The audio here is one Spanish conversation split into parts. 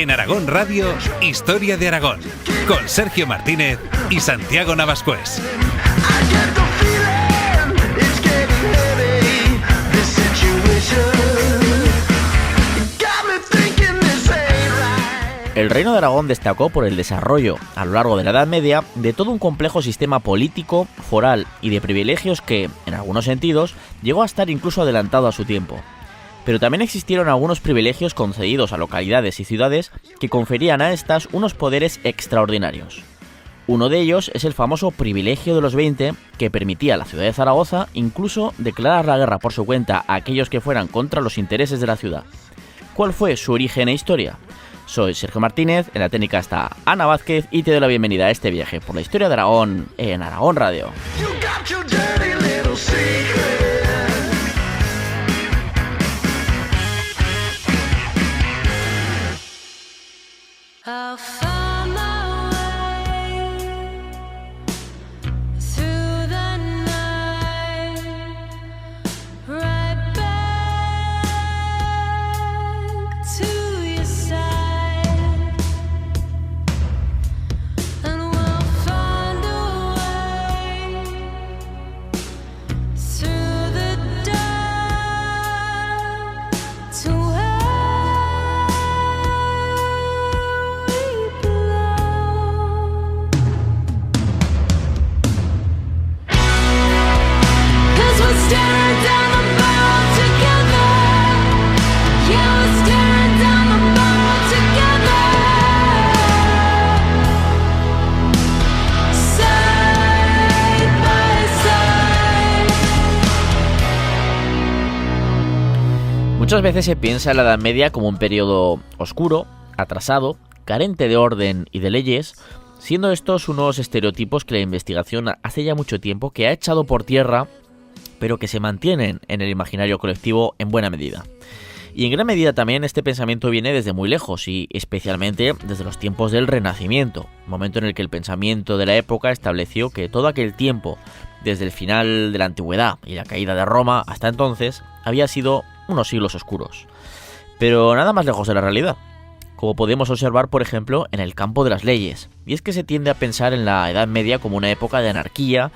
En Aragón Radio, Historia de Aragón, con Sergio Martínez y Santiago Navascués. El Reino de Aragón destacó por el desarrollo, a lo largo de la Edad Media, de todo un complejo sistema político, foral y de privilegios que, en algunos sentidos, llegó a estar incluso adelantado a su tiempo. Pero también existieron algunos privilegios concedidos a localidades y ciudades que conferían a estas unos poderes extraordinarios. Uno de ellos es el famoso privilegio de los 20, que permitía a la ciudad de Zaragoza incluso declarar la guerra por su cuenta a aquellos que fueran contra los intereses de la ciudad. ¿Cuál fue su origen e historia? Soy Sergio Martínez, en la técnica está Ana Vázquez y te doy la bienvenida a este viaje por la historia de Aragón en Aragón Radio. Muchas veces se piensa en la Edad Media como un periodo oscuro, atrasado, carente de orden y de leyes, siendo estos unos estereotipos que la investigación hace ya mucho tiempo que ha echado por tierra, pero que se mantienen en el imaginario colectivo en buena medida. Y en gran medida también este pensamiento viene desde muy lejos y especialmente desde los tiempos del Renacimiento, momento en el que el pensamiento de la época estableció que todo aquel tiempo, desde el final de la Antigüedad y la caída de Roma hasta entonces, había sido unos siglos oscuros. Pero nada más lejos de la realidad, como podemos observar por ejemplo en el campo de las leyes, y es que se tiende a pensar en la Edad Media como una época de anarquía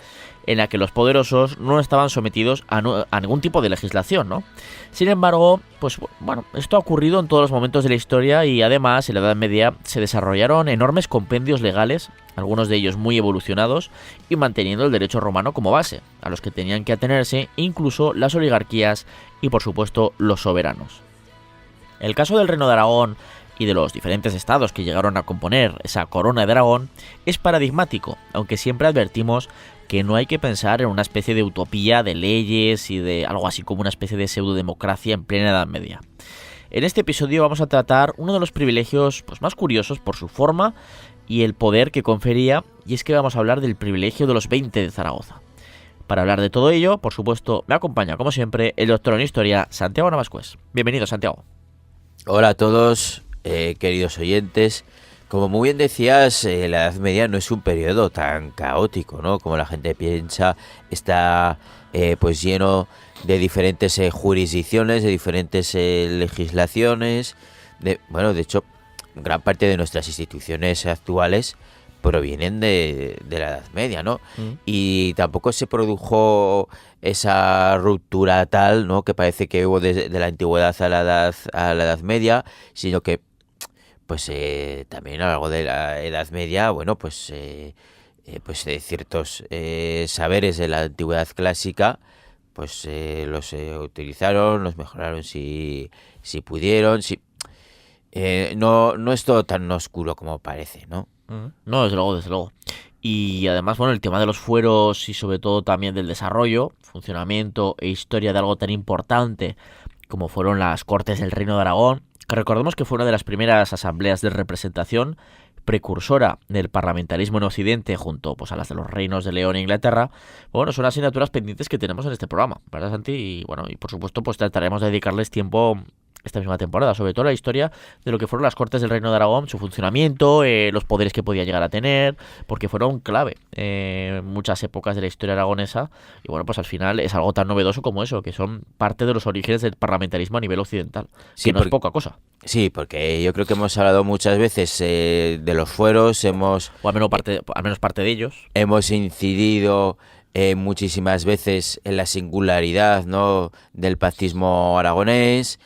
en la que los poderosos no estaban sometidos a ningún tipo de legislación, ¿no? Sin embargo, pues bueno, esto ha ocurrido en todos los momentos de la historia y además en la Edad Media se desarrollaron enormes compendios legales, algunos de ellos muy evolucionados y manteniendo el derecho romano como base, a los que tenían que atenerse incluso las oligarquías y por supuesto los soberanos. El caso del Reino de Aragón y de los diferentes estados que llegaron a componer esa corona de Aragón es paradigmático, aunque siempre advertimos que no hay que pensar en una especie de utopía de leyes y de algo así como una especie de pseudodemocracia en plena Edad Media. En este episodio vamos a tratar uno de los privilegios más curiosos por su forma y el poder que confería, y es que vamos a hablar del privilegio de los 20 de Zaragoza. Para hablar de todo ello, por supuesto, me acompaña como siempre el doctor en Historia, Santiago Navascués. Bienvenido, Santiago. Hola a todos, queridos oyentes. Como muy bien decías, la Edad Media no es un periodo tan caótico, ¿no? Como la gente piensa, está pues lleno de diferentes jurisdicciones, de diferentes legislaciones. De hecho, gran parte de nuestras instituciones actuales provienen de la Edad Media, ¿no? Y tampoco se produjo esa ruptura tal, ¿no? Que parece que hubo de la antigüedad a la Edad Media, sino que pues también a lo largo de la Edad Media, pues ciertos saberes de la antigüedad clásica, pues los utilizaron, los mejoraron si pudieron, no es todo tan oscuro como parece, ¿no? No, desde luego. Y además, el tema de los fueros y sobre todo también del desarrollo, funcionamiento e historia de algo tan importante como fueron las Cortes del Reino de Aragón, que recordemos que fue una de las primeras asambleas de representación precursora del parlamentarismo en Occidente junto a las de los reinos de León e Inglaterra. Son asignaturas pendientes que tenemos en este programa, ¿verdad, Santi? Y por supuesto trataremos de dedicarles tiempo esta misma temporada, sobre todo la historia de lo que fueron las Cortes del Reino de Aragón, su funcionamiento, los poderes que podía llegar a tener, porque fueron clave en muchas épocas de la historia aragonesa, y bueno, pues al final es algo tan novedoso como eso, que son parte de los orígenes del parlamentarismo a nivel occidental, Sí, que no es poca cosa, sí, porque yo creo que hemos hablado muchas veces de los fueros, o al menos parte de ellos. hemos incidido muchísimas veces en la singularidad, ¿no?, del pactismo aragonés,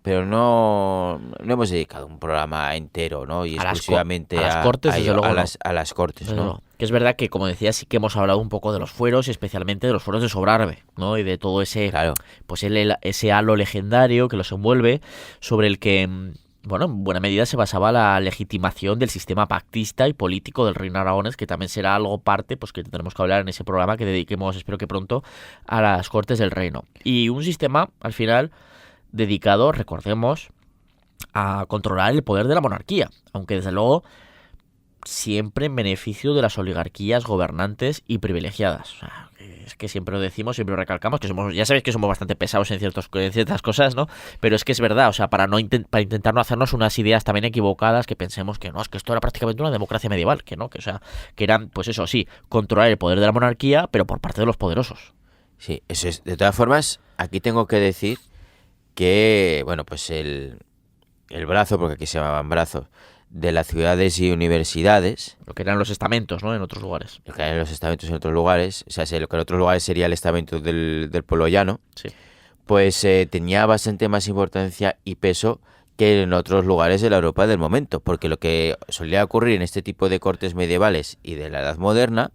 pero no hemos dedicado un programa entero, ¿no?, y A las exclusivamente a las Cortes, desde ello, luego, no. a las Cortes, Desde ¿no? luego. Que es verdad que, como decía, sí que hemos hablado un poco de los fueros, y especialmente de los fueros de Sobrarbe, ¿no? Y de todo ese, Claro. pues ese halo legendario que los envuelve, sobre el que, bueno, en buena medida se basaba la legitimación del sistema pactista y político del reino aragonés, que también será algo parte, pues que tendremos que hablar en ese programa que dediquemos, espero que pronto, a las Cortes del Reino. Y un sistema, al final, dedicado, recordemos, a controlar el poder de la monarquía, aunque desde luego siempre en beneficio de las oligarquías gobernantes y privilegiadas. O sea, es que siempre lo decimos, siempre lo recalcamos, que somos, ya sabéis que somos bastante pesados en ciertas cosas, ¿no? Pero es que es verdad, o sea, para intentar no hacernos unas ideas también equivocadas, que pensemos que no, es que esto era prácticamente una democracia medieval, que no, que o sea, que eran, pues eso, sí, controlar el poder de la monarquía, pero por parte de los poderosos. Sí, eso es. De todas formas, aquí tengo que decir que, bueno, pues el brazo, porque aquí se llamaban brazos, de las ciudades y universidades, Lo que eran los estamentos, ¿no? En otros lugares. lo que hay en los estamentos en otros lugares, o sea, lo que en otros lugares sería el estamento del pueblo llano, Sí. pues tenía bastante más importancia y peso que en otros lugares de la Europa del momento, porque lo que solía ocurrir en este tipo de cortes medievales y de la Edad Moderna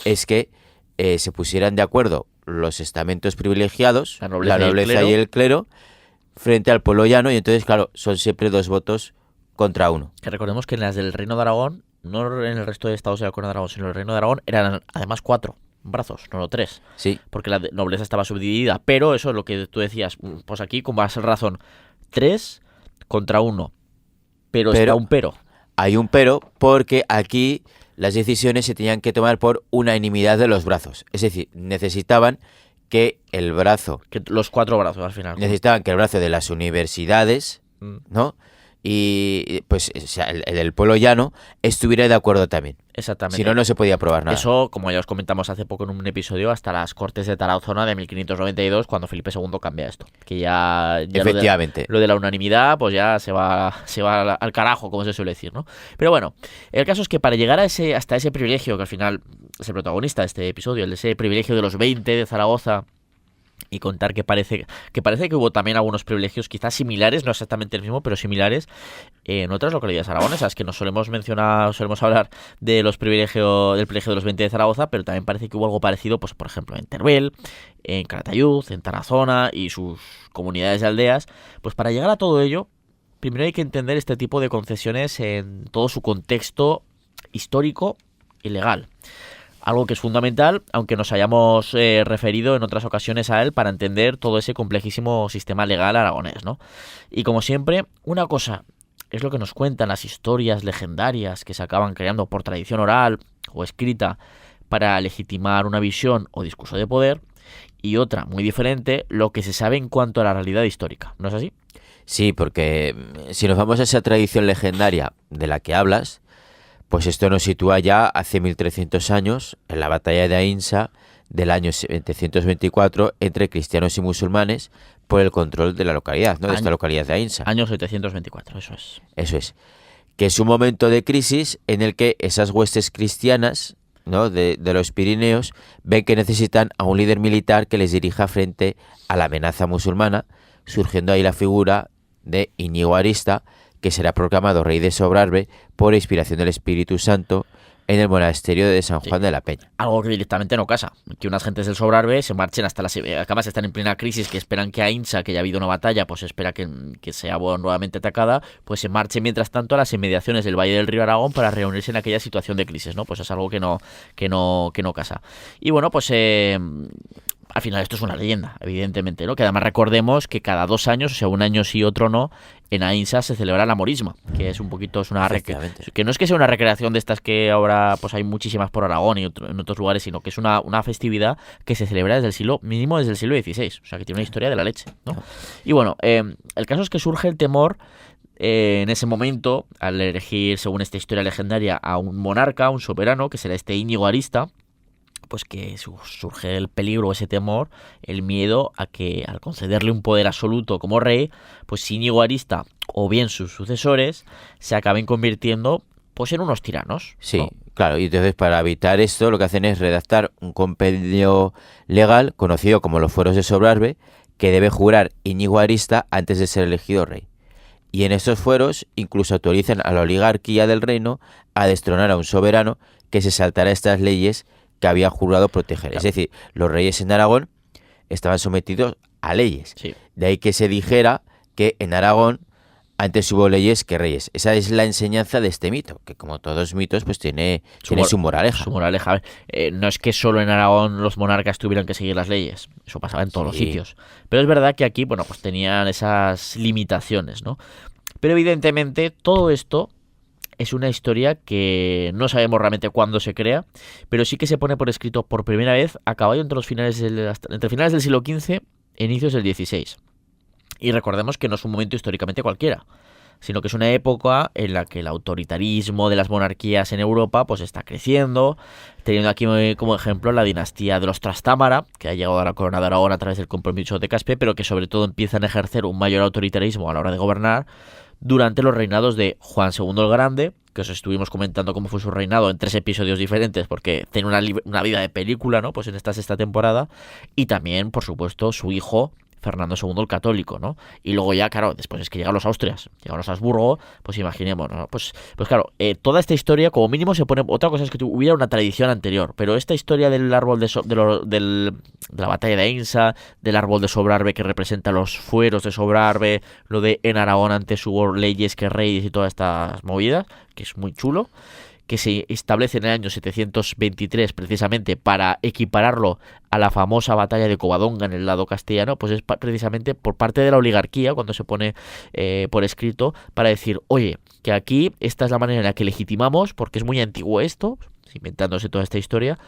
es que se pusieran de acuerdo los estamentos privilegiados, La nobleza y el clero, frente al pueblo llano, y entonces, claro, son siempre dos votos contra uno. Que recordemos que en las del Reino de Aragón, no en el resto de estados de la Corona de Aragón, sino en el Reino de Aragón, eran además 4 brazos, no 3. Sí, Porque la nobleza estaba subdividida. Pero eso es lo que tú decías, pues aquí, con más razón, 3 contra 1. Pero está un pero. hay un pero, porque aquí las decisiones se tenían que tomar por unanimidad de los brazos. Es decir, necesitaban que el brazo Que los 4 brazos al final. de las universidades, Mm. ¿no?, y pues o sea, el del pueblo llano estuviera de acuerdo también. Exactamente. Si no, no se podía aprobar nada. Eso, como ya os comentamos hace poco en un episodio, hasta las Cortes de Tarazona de 1592, cuando Felipe II cambia esto. Que ya Efectivamente. Lo de la unanimidad, pues ya se va al carajo, como se suele decir, ¿no? Pero bueno, el caso es que para llegar hasta ese privilegio, que al final es el protagonista de este episodio, el de ese privilegio de los 20 de Zaragoza, y contar que parece que hubo también algunos privilegios quizás similares, no exactamente el mismo, pero similares en otras localidades aragonesas, que nos solemos hablar de del privilegio de los 20 de Zaragoza, pero también parece que hubo algo parecido, pues por ejemplo en Teruel, en Calatayud, en Tarazona y sus comunidades de aldeas. Pues para llegar a todo ello, primero hay que entender este tipo de concesiones en todo su contexto histórico y legal. Algo que es fundamental, aunque nos hayamos referido en otras ocasiones a él para entender todo ese complejísimo sistema legal aragonés, ¿no? Y como siempre, una cosa es lo que nos cuentan las historias legendarias que se acaban creando por tradición oral o escrita para legitimar una visión o discurso de poder, y otra, muy diferente, lo que se sabe en cuanto a la realidad histórica. ¿No es así? Sí, porque si nos vamos a esa tradición legendaria de la que hablas, pues esto nos sitúa ya hace 1300 años, en la batalla de Aínsa del año 724, entre cristianos y musulmanes por el control de la localidad, ¿no? De esta localidad de Aínsa. Año 724, eso es. Eso es. Que es un momento de crisis en el que esas huestes cristianas, ¿no?, de los Pirineos ven que necesitan a un líder militar que les dirija frente a la amenaza musulmana, surgiendo ahí la figura de Íñigo Arista, que será proclamado rey de Sobrarbe por inspiración del Espíritu Santo en el monasterio de San Juan de la Peña. Algo que directamente no casa. Que unas gentes del Sobrarbe se marchen hasta la... Además están en plena crisis, que esperan que Aínsa, que ya ha habido una batalla, pues espera que sea nuevamente atacada, pues se marche mientras tanto a las inmediaciones del Valle del Río Aragón para reunirse en aquella situación de crisis, ¿no? Pues es algo que no casa. Y bueno, pues al final esto es una leyenda, evidentemente, ¿no? Que además recordemos que cada 2 años, o sea, un año sí, otro no, en Aínsa se celebra la Morisma, que es un poquito, es una que no es que sea una recreación de estas que ahora pues hay muchísimas por Aragón y en otros lugares, sino que es una festividad que se celebra desde el siglo XVI, o sea, que tiene una historia de la leche, ¿no? Y bueno, el caso es que surge el temor en ese momento, al elegir, según esta historia legendaria, a un monarca, un soberano, que será este Íñigo Arista, pues que surge el peligro, ese temor, el miedo a que al concederle un poder absoluto como rey, pues Íñigo Arista o bien sus sucesores se acaben convirtiendo pues en unos tiranos, ¿no? Sí, claro, y entonces para evitar esto lo que hacen es redactar un compendio legal conocido como los fueros de Sobrarbe, que debe jurar Íñigo Arista antes de ser elegido rey. Y en estos fueros incluso autorizan a la oligarquía del reino a destronar a un soberano que se saltará estas leyes que había jurado proteger. Claro. Es decir, los reyes en Aragón estaban sometidos a leyes. Sí. De ahí que se dijera que en Aragón antes hubo leyes que reyes. Esa es la enseñanza de este mito, que como todos mitos, pues tiene su moraleja. Su moraleja. No es que solo en Aragón los monarcas tuvieran que seguir las leyes. Eso pasaba en todos los sitios. Pero es verdad que aquí, bueno, pues tenían esas limitaciones, ¿no? Pero evidentemente todo esto es una historia que no sabemos realmente cuándo se crea, pero sí que se pone por escrito por primera vez a caballo entre finales del siglo XV e inicios del XVI. Y recordemos que no es un momento históricamente cualquiera, sino que es una época en la que el autoritarismo de las monarquías en Europa pues está creciendo, teniendo aquí como ejemplo la dinastía de los Trastámara, que ha llegado a la corona de Aragón a través del compromiso de Caspe, pero que sobre todo empiezan a ejercer un mayor autoritarismo a la hora de gobernar durante los reinados de Juan II el Grande, que os estuvimos comentando cómo fue su reinado en 3 episodios diferentes, porque tiene una vida de película, ¿no? Pues en esta 6ª temporada, y también, por supuesto, su hijo Fernando II el Católico, ¿no? Y luego ya, claro, después es que llegan los Austrias, llegan los Habsburgo, pues imaginemos, ¿no? Pues claro, toda esta historia, como mínimo se pone... Otra cosa es que hubiera una tradición anterior, pero esta historia del árbol de la batalla de Aínsa, del árbol de Sobrarbe que representa los fueros de Sobrarbe, lo de en Aragón antes hubo leyes que reyes y todas estas movidas, que es muy chulo, que se establece en el año 723 precisamente para equipararlo a la famosa batalla de Covadonga en el lado castellano, pues es precisamente por parte de la oligarquía cuando se pone por escrito para decir, oye, que aquí esta es la manera en la que legitimamos, porque es muy antiguo esto, inventándose toda esta historia,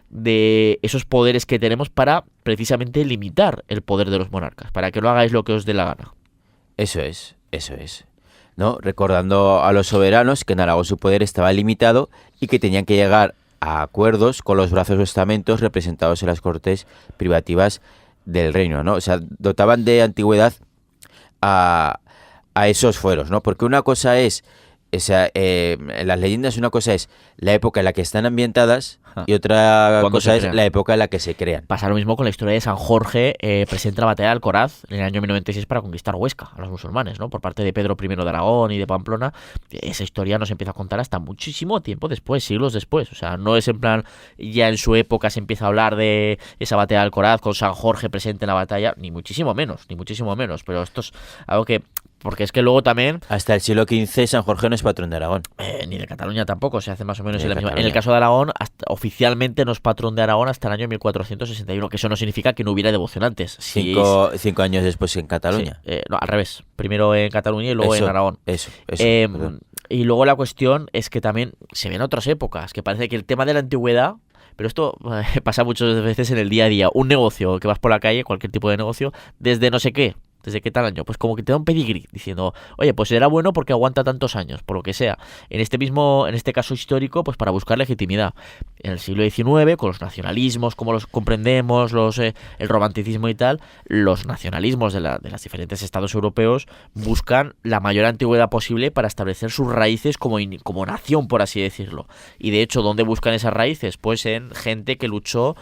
de esos poderes que tenemos para precisamente limitar el poder de los monarcas, para que no hagáis lo que os dé la gana. Eso es, ¿no? Recordando a los soberanos que en Aragón su poder estaba limitado y que tenían que llegar a acuerdos con los brazos o estamentos representados en las cortes privativas del reino, ¿no? O sea, dotaban de antigüedad a esos fueros, ¿no? Porque una cosa es, las leyendas, una cosa es la época en la que están ambientadas y otra cosa es la época en la que se crean. Pasa lo mismo con la historia de San Jorge, presenta la batalla de Alcoraz en el año 1096 para conquistar Huesca a los musulmanes, ¿no? Por parte de Pedro I de Aragón y de Pamplona. Esa historia no se empieza a contar hasta muchísimo tiempo después, siglos después. O sea, no es en plan, ya en su época se empieza a hablar de esa batalla de Alcoraz con San Jorge presente en la batalla, ni muchísimo menos. Pero esto es algo que... Porque es que luego también... Hasta el siglo XV San Jorge no es patrón de Aragón. Ni de Cataluña tampoco, se hace más o menos en la misma. En el caso de Aragón, oficialmente no es patrón de Aragón hasta el año 1461, que eso no significa que no hubiera devoción antes. Cinco años después en Cataluña. Sí, no, al revés. Primero en Cataluña y luego en Aragón. Eso. Y luego la cuestión es que también se ven otras épocas, que parece que el tema de la antigüedad... Pero esto pasa muchas veces en el día a día. Un negocio, que vas por la calle, cualquier tipo de negocio, desde no sé qué, ¿desde qué tal año? Pues como que te da un pedigrí diciendo, oye, pues era bueno porque aguanta tantos años, por lo que sea. En este caso histórico, pues para buscar legitimidad. En el siglo XIX, con los nacionalismos, como los comprendemos, el romanticismo y tal, los nacionalismos de los diferentes estados europeos buscan la mayor antigüedad posible para establecer sus raíces como nación, por así decirlo. Y de hecho, ¿dónde buscan esas raíces? Pues en gente que luchó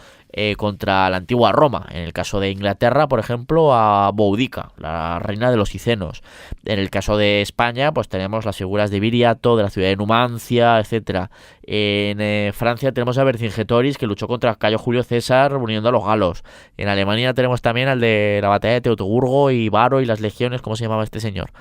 contra la antigua Roma. En el caso de Inglaterra, por ejemplo, a Boudica, la reina de los Cicenos. En el caso de España, pues tenemos las figuras de Viriato, de la ciudad de Numancia, etcétera. En Francia tenemos a Vercingetoris, que luchó contra Cayo Julio César uniendo a los galos. En Alemania tenemos también al de la batalla de Teutoburgo y Varo y las legiones, ¿cómo se llamaba este señor?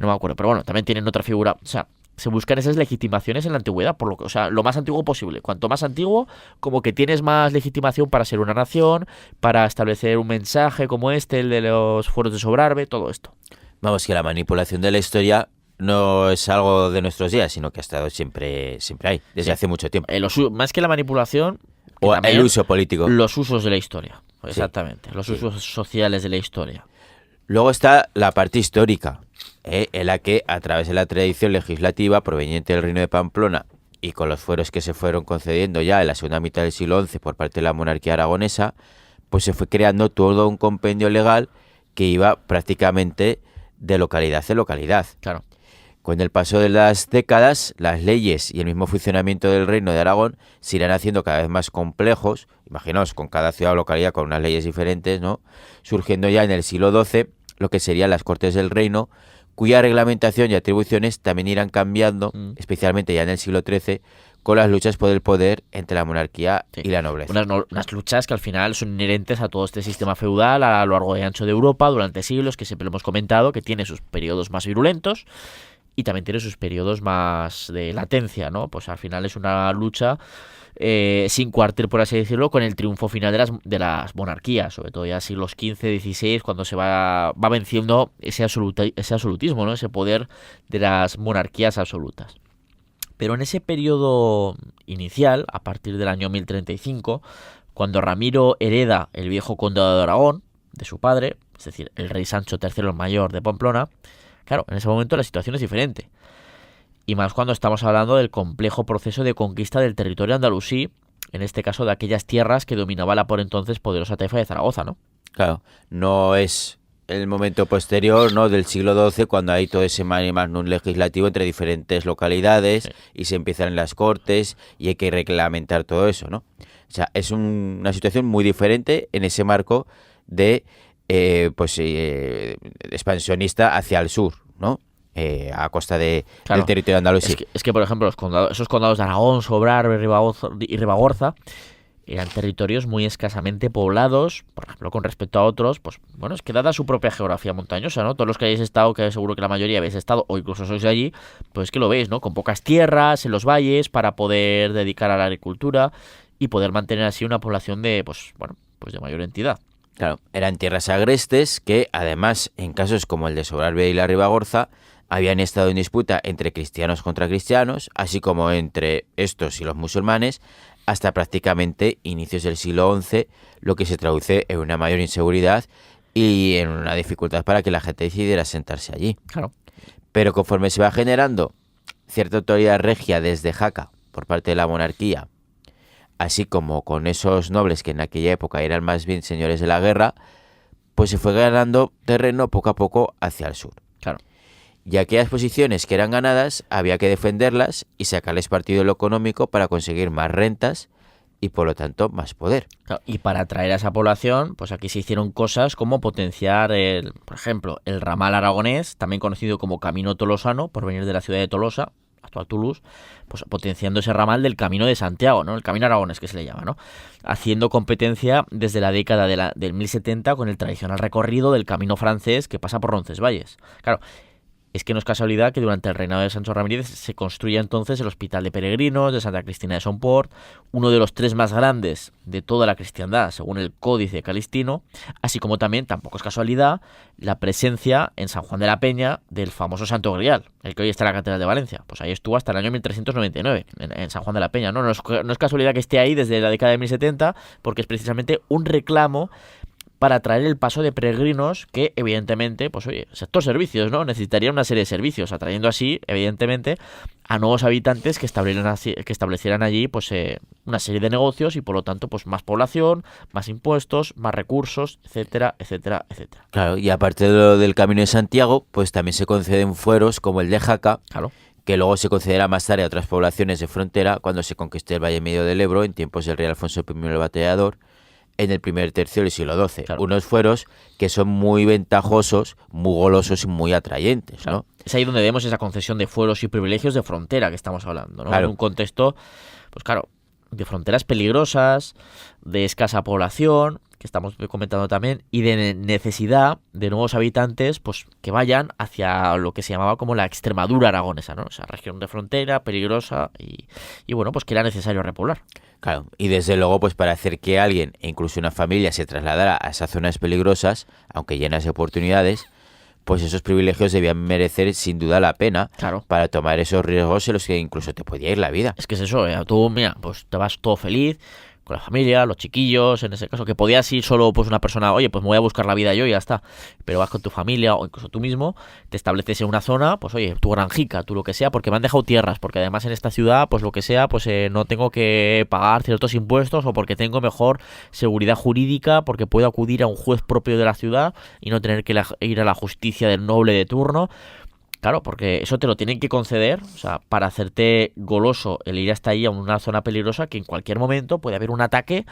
No me acuerdo, pero bueno, también tienen otra figura. O sea, se buscan esas legitimaciones en la antigüedad, por lo que, o sea, lo más antiguo posible. Cuanto más antiguo, como que tienes más legitimación para ser una nación, para establecer un mensaje como este, el de los fueros de Sobrarbe, todo esto. Vamos, que la manipulación de la historia no es algo de nuestros días, sino que ha estado siempre ahí, desde hace mucho tiempo. Más que la manipulación, O el uso político. los usos de la historia, exactamente, los usos sociales de la historia. Luego está la parte histórica, en la que, a través de la tradición legislativa proveniente del Reino de Pamplona y con los fueros que se fueron concediendo ya en la segunda mitad del siglo XI por parte de la monarquía aragonesa, pues se fue creando todo un compendio legal que iba prácticamente de localidad en localidad. Claro. Con el paso de las décadas, las leyes y el mismo funcionamiento del Reino de Aragón se irán haciendo cada vez más complejos. Imaginaos, con cada ciudad o localidad con unas leyes diferentes, ¿no? Surgiendo ya en el siglo XII lo que serían las Cortes del Reino, cuya reglamentación y atribuciones también irán cambiando, especialmente ya en el siglo XIII, con las luchas por el poder entre la monarquía y la nobleza. Unas luchas que al final son inherentes a todo este sistema feudal a lo largo y ancho de Europa durante siglos, que siempre lo hemos comentado, que tiene sus periodos más virulentos y también tiene sus periodos más de latencia, ¿no? Pues al final es una lucha sin cuartel, por así decirlo, con el triunfo final de las monarquías, sobre todo ya siglos XV, XVI, cuando se va venciendo ese absolutismo, ¿no? Ese poder de las monarquías absolutas. Pero en ese periodo inicial, a partir del año 1035, cuando Ramiro hereda el viejo condado de Aragón, de su padre, es decir, el rey Sancho III el Mayor de Pamplona, claro, en ese momento la situación es diferente. Y más cuando estamos hablando del complejo proceso de conquista del territorio andalusí, en este caso de aquellas tierras que dominaba la por entonces poderosa taifa de Zaragoza, ¿no? Claro, no es el momento posterior, ¿no?, del siglo XII, cuando hay todo ese mare magnum legislativo entre diferentes localidades y se empiezan las cortes y hay que reglamentar todo eso, ¿no? O sea, es una situación muy diferente en ese marco de expansionista hacia el sur, ¿no? A costa del territorio andaluz. Es que, por ejemplo, esos condados de Aragón, Sobrarbe y Ribagorza eran territorios muy escasamente poblados, por ejemplo, con respecto a otros, pues bueno, es que dada su propia geografía montañosa, ¿no? Todos los que hayáis estado, que seguro que la mayoría habéis estado, o incluso sois de allí, pues es que lo veis, ¿no? Con pocas tierras en los valles para poder dedicar a la agricultura y poder mantener así una población de, pues de mayor entidad. Claro, eran tierras agrestes que, además, en casos como el de Sobrarbe y la Ribagorza, habían estado en disputa entre cristianos contra cristianos, así como entre estos y los musulmanes, hasta prácticamente inicios del siglo XI, lo que se traduce en una mayor inseguridad y en una dificultad para que la gente decidiera sentarse allí. Claro. Pero conforme se va generando cierta autoridad regia desde Jaca por parte de la monarquía, así como con esos nobles que en aquella época eran más bien señores de la guerra, pues se fue ganando terreno poco a poco hacia el sur. Claro. Y aquellas posiciones que eran ganadas había que defenderlas y sacarles partido en lo económico para conseguir más rentas y por lo tanto más poder. Claro, y para atraer a esa población, pues aquí se hicieron cosas como potenciar, por ejemplo, el ramal aragonés, también conocido como Camino Tolosano, por venir de la ciudad de Tolosa, actual Toulouse, pues potenciando ese ramal del Camino de Santiago, ¿no? El Camino Aragonés, que se le llama, ¿no? Haciendo competencia desde la década del 1070 con el tradicional recorrido del Camino francés que pasa por Roncesvalles. Claro, es que no es casualidad que durante el reinado de Sancho Ramírez se construya entonces el Hospital de Peregrinos de Santa Cristina de Somport, uno de los 3 más grandes de toda la cristiandad, según el Códice Calistino, así como también, tampoco es casualidad, la presencia en San Juan de la Peña del famoso Santo Grial, el que hoy está en la Catedral de Valencia. Pues ahí estuvo hasta el año 1399, en San Juan de la Peña. No es casualidad que esté ahí desde la década de 1070, porque es precisamente un reclamo para atraer el paso de peregrinos que, evidentemente, pues oye, sector servicios, ¿no? Necesitaría una serie de servicios, atrayendo así, evidentemente, a nuevos habitantes que establecieran allí, pues, una serie de negocios y, por lo tanto, pues más población, más impuestos, más recursos, etcétera, etcétera, etcétera. Claro, y aparte de lo del Camino de Santiago, pues también se conceden fueros como el de Jaca, claro, que luego se concederá más tarde a otras poblaciones de frontera cuando se conquistó el Valle Medio del Ebro en tiempos del rey Alfonso I el Batallador, en el primer tercio del siglo XII. Claro. Unos fueros que son muy ventajosos, muy golosos y muy atrayentes, claro, ¿no? Es ahí donde vemos esa concesión de fueros y privilegios de frontera que estamos hablando, ¿no? Claro. En un contexto, pues claro, de fronteras peligrosas, de escasa población, que estamos comentando también, y de necesidad de nuevos habitantes, pues que vayan hacia lo que se llamaba como la Extremadura aragonesa, ¿no? Esa región de frontera peligrosa y bueno, pues que era necesario repoblar. Claro, y desde luego, pues para hacer que alguien, e incluso una familia, se trasladara a esas zonas peligrosas, aunque llenas de oportunidades, pues esos privilegios debían merecer sin duda la pena, Claro. para tomar esos riesgos en los que incluso te podía ir la vida. Es que es eso, tú, mira, pues te vas todo feliz, con la familia, los chiquillos, en ese caso, que podías ir solo pues una persona, oye, pues me voy a buscar la vida yo y ya está, pero vas con tu familia o incluso tú mismo, te estableces en una zona, pues oye, tu granjica, tú lo que sea, porque me han dejado tierras, porque además en esta ciudad, pues lo que sea, pues no tengo que pagar ciertos impuestos o porque tengo mejor seguridad jurídica, porque puedo acudir a un juez propio de la ciudad y no tener que ir a la justicia del noble de turno. Claro, porque eso te lo tienen que conceder, o sea, para hacerte goloso el ir hasta ahí a una zona peligrosa que en cualquier momento puede haber un ataque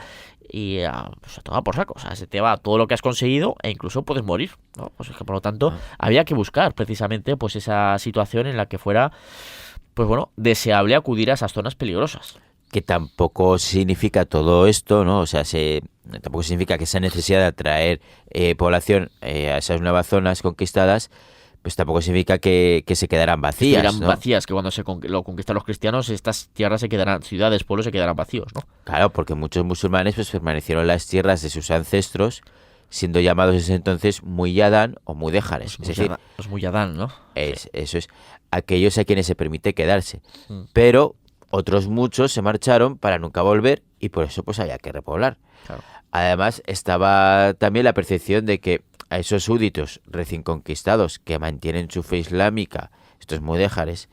y pues a tomar por saco. O sea, se te va todo lo que has conseguido e incluso puedes morir, ¿no? Pues es que por lo tanto había que buscar precisamente pues esa situación en la que fuera, pues bueno, deseable acudir a esas zonas peligrosas. Que tampoco significa todo esto, ¿no? O sea, tampoco significa que esa necesidad de atraer población a esas nuevas zonas conquistadas, pues tampoco significa que se quedaran vacías, Estuvieran ¿no? vacías, que cuando lo conquistan los cristianos, estas tierras se quedarán, ciudades, pueblos se quedarán vacíos, ¿no? Claro, porque muchos musulmanes pues permanecieron en las tierras de sus ancestros, siendo llamados desde entonces Muyadán o Mudéjares. Es decir, Los Muyadán, ¿no? eso es, aquellos a quienes se permite quedarse. Mm. Pero otros muchos se marcharon para nunca volver y por eso pues había que repoblar. Claro. Además estaba también la percepción de que a esos súbditos recién conquistados que mantienen su fe islámica, estos mudéjares,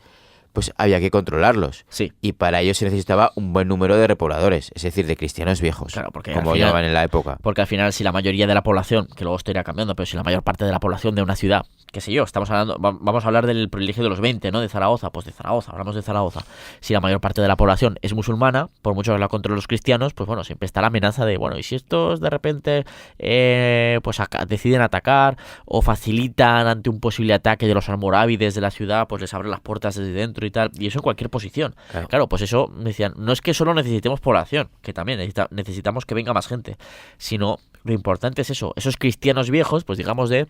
pues había que controlarlos. Sí. Y para ello se necesitaba un buen número de repobladores, es decir, de cristianos viejos, Claro, porque como al final- llamaban en la época. Porque al final, si la mayoría de la población, que luego esto irá cambiando, pero si la mayor parte de la población de una ciudad, qué sé yo, estamos hablando, vamos a hablar del privilegio de los 20, ¿no? De Zaragoza, pues de Zaragoza, hablamos de Zaragoza. Si la mayor parte de la población es musulmana, por mucho que la controlen los cristianos, pues bueno, siempre está la amenaza de, bueno, y si estos de repente pues deciden atacar o facilitan ante un posible ataque de los almorávides de la ciudad, pues les abren las puertas desde dentro y tal, y eso en cualquier posición. Claro, pues eso, me decían, no es que solo necesitemos población, que también necesitamos que venga más gente, sino lo importante es eso, esos cristianos viejos, pues digamos de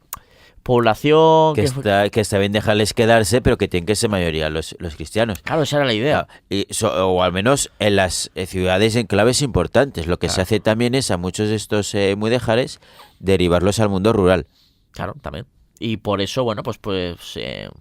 población... Que está bien dejarles quedarse, pero que tienen que ser mayoría los cristianos. Claro, esa era la idea. O al menos en las ciudades enclaves importantes. Lo que se hace también es a muchos de estos mudéjares derivarlos al mundo rural. Claro, también. Y por eso, bueno,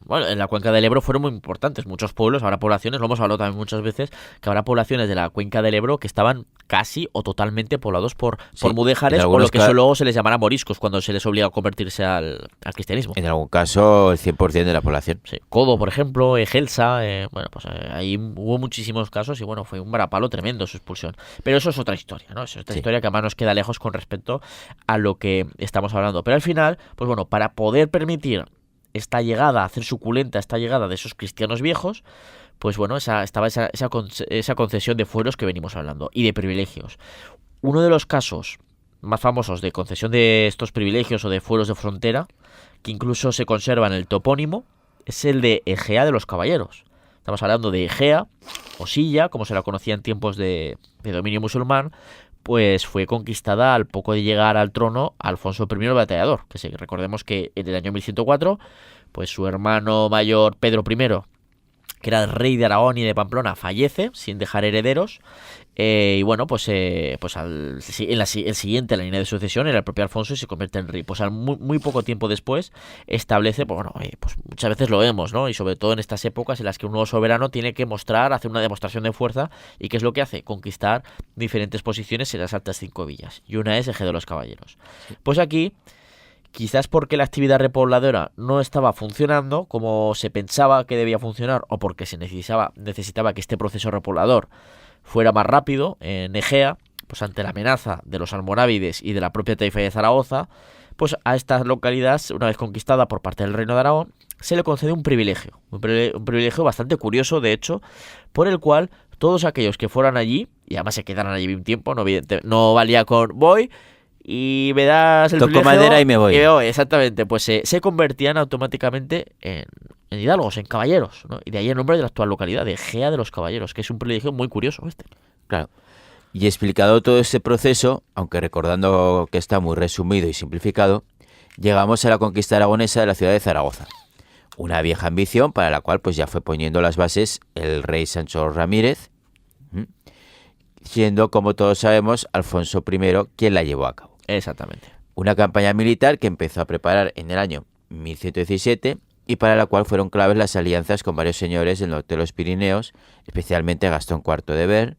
bueno, en la cuenca del Ebro fueron muy importantes. Muchos pueblos, habrá poblaciones, lo hemos hablado también muchas veces, que habrá poblaciones de la cuenca del Ebro que estaban casi o totalmente poblados por mudéjares, o lo que luego se les llamará moriscos cuando se les obliga a convertirse al cristianismo. En algún caso, el 100% de la población. Sí. Codo, por ejemplo, Gelsa, bueno, pues ahí hubo muchísimos casos y bueno, fue un varapalo tremendo su expulsión. Pero eso es otra historia, ¿no? Eso es otra historia que además nos queda lejos con respecto a lo que estamos hablando. Pero al final, pues bueno, para poder permitir esta llegada, hacer suculenta esta llegada de esos cristianos viejos, pues bueno, estaba esa concesión de fueros que venimos hablando y de privilegios. Uno de los casos más famosos de concesión de estos privilegios o de fueros de frontera, que incluso se conserva en el topónimo, es el de Egea de los Caballeros. Estamos hablando de Egea, o Silla, como se la conocía en tiempos de dominio musulmán, pues fue conquistada al poco de llegar al trono Alfonso I el Batallador, que recordemos que en el año 1104, pues su hermano mayor Pedro I, que era el rey de Aragón y de Pamplona, fallece sin dejar herederos. Y bueno, pues el siguiente en la línea de sucesión era el propio Alfonso y se convierte en rey. Pues al muy poco tiempo después establece, pues bueno, pues muchas veces lo vemos, ¿no? Y sobre todo en estas épocas en las que un nuevo soberano tiene que hacer una demostración de fuerza. ¿Y qué es lo que hace? Conquistar diferentes posiciones en las altas 5 villas. Y una es Eje de los Caballeros. Pues aquí, quizás porque la actividad repobladora no estaba funcionando como se pensaba que debía funcionar, o porque se necesitaba que este proceso repoblador fuera más rápido en Egea, pues ante la amenaza de los almorávides y de la propia taifa de Zaragoza, pues a esta localidad, una vez conquistada por parte del Reino de Aragón, se le concede un privilegio bastante curioso, de hecho, por el cual todos aquellos que fueran allí, y además se quedaran allí un tiempo, no valía con voy y me das el Toco privilegio madera y me voy. Exactamente, pues se convertían automáticamente en hidalgos, en caballeros, ¿no? Y de ahí el nombre de la actual localidad, de Egea de los Caballeros, que es un privilegio muy curioso este. Claro. Y explicado todo este proceso, aunque recordando que está muy resumido y simplificado, llegamos a la conquista aragonesa de la ciudad de Zaragoza. Una vieja ambición para la cual pues ya fue poniendo las bases el rey Sancho Ramírez, siendo, como todos sabemos, Alfonso I quien la llevó a cabo. Exactamente. Una campaña militar que empezó a preparar en el año 1117 y para la cual fueron claves las alianzas con varios señores del norte de los Pirineos, especialmente Gastón IV de Ber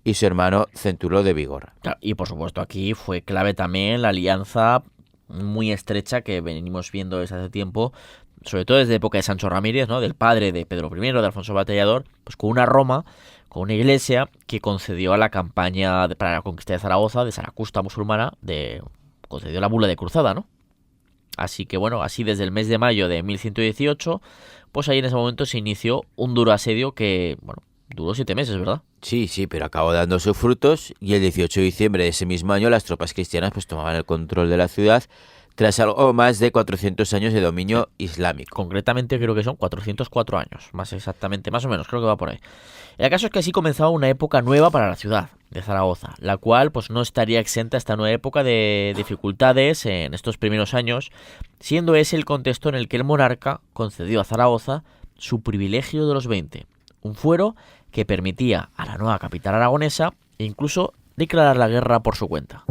y su hermano Centulo de Vigorra. Claro, y por supuesto aquí fue clave también la alianza muy estrecha que venimos viendo desde hace tiempo, sobre todo desde época de Sancho Ramírez, ¿no? Del padre de Pedro I, de Alfonso Batallador, pues con una Roma, con una iglesia que concedió a la campaña para la conquista de Zaragoza, de Saracusta musulmana, concedió la bula de cruzada, ¿no? Así que bueno, así desde el mes de mayo de 1118, pues ahí en ese momento se inició un duro asedio que, bueno, duró 7 meses, ¿verdad? Sí, pero acabó dando sus frutos y el 18 de diciembre de ese mismo año las tropas cristianas pues tomaban el control de la ciudad tras algo más de 400 años de dominio islámico. Concretamente creo que son 404 años, más exactamente, más o menos, creo que va por ahí. El caso es que así comenzaba una época nueva para la ciudad de Zaragoza, la cual pues no estaría exenta esta nueva época de dificultades en estos primeros años, siendo ese el contexto en el que el monarca concedió a Zaragoza su privilegio de los 20, un fuero que permitía a la nueva capital aragonesa e incluso declarar la guerra por su cuenta.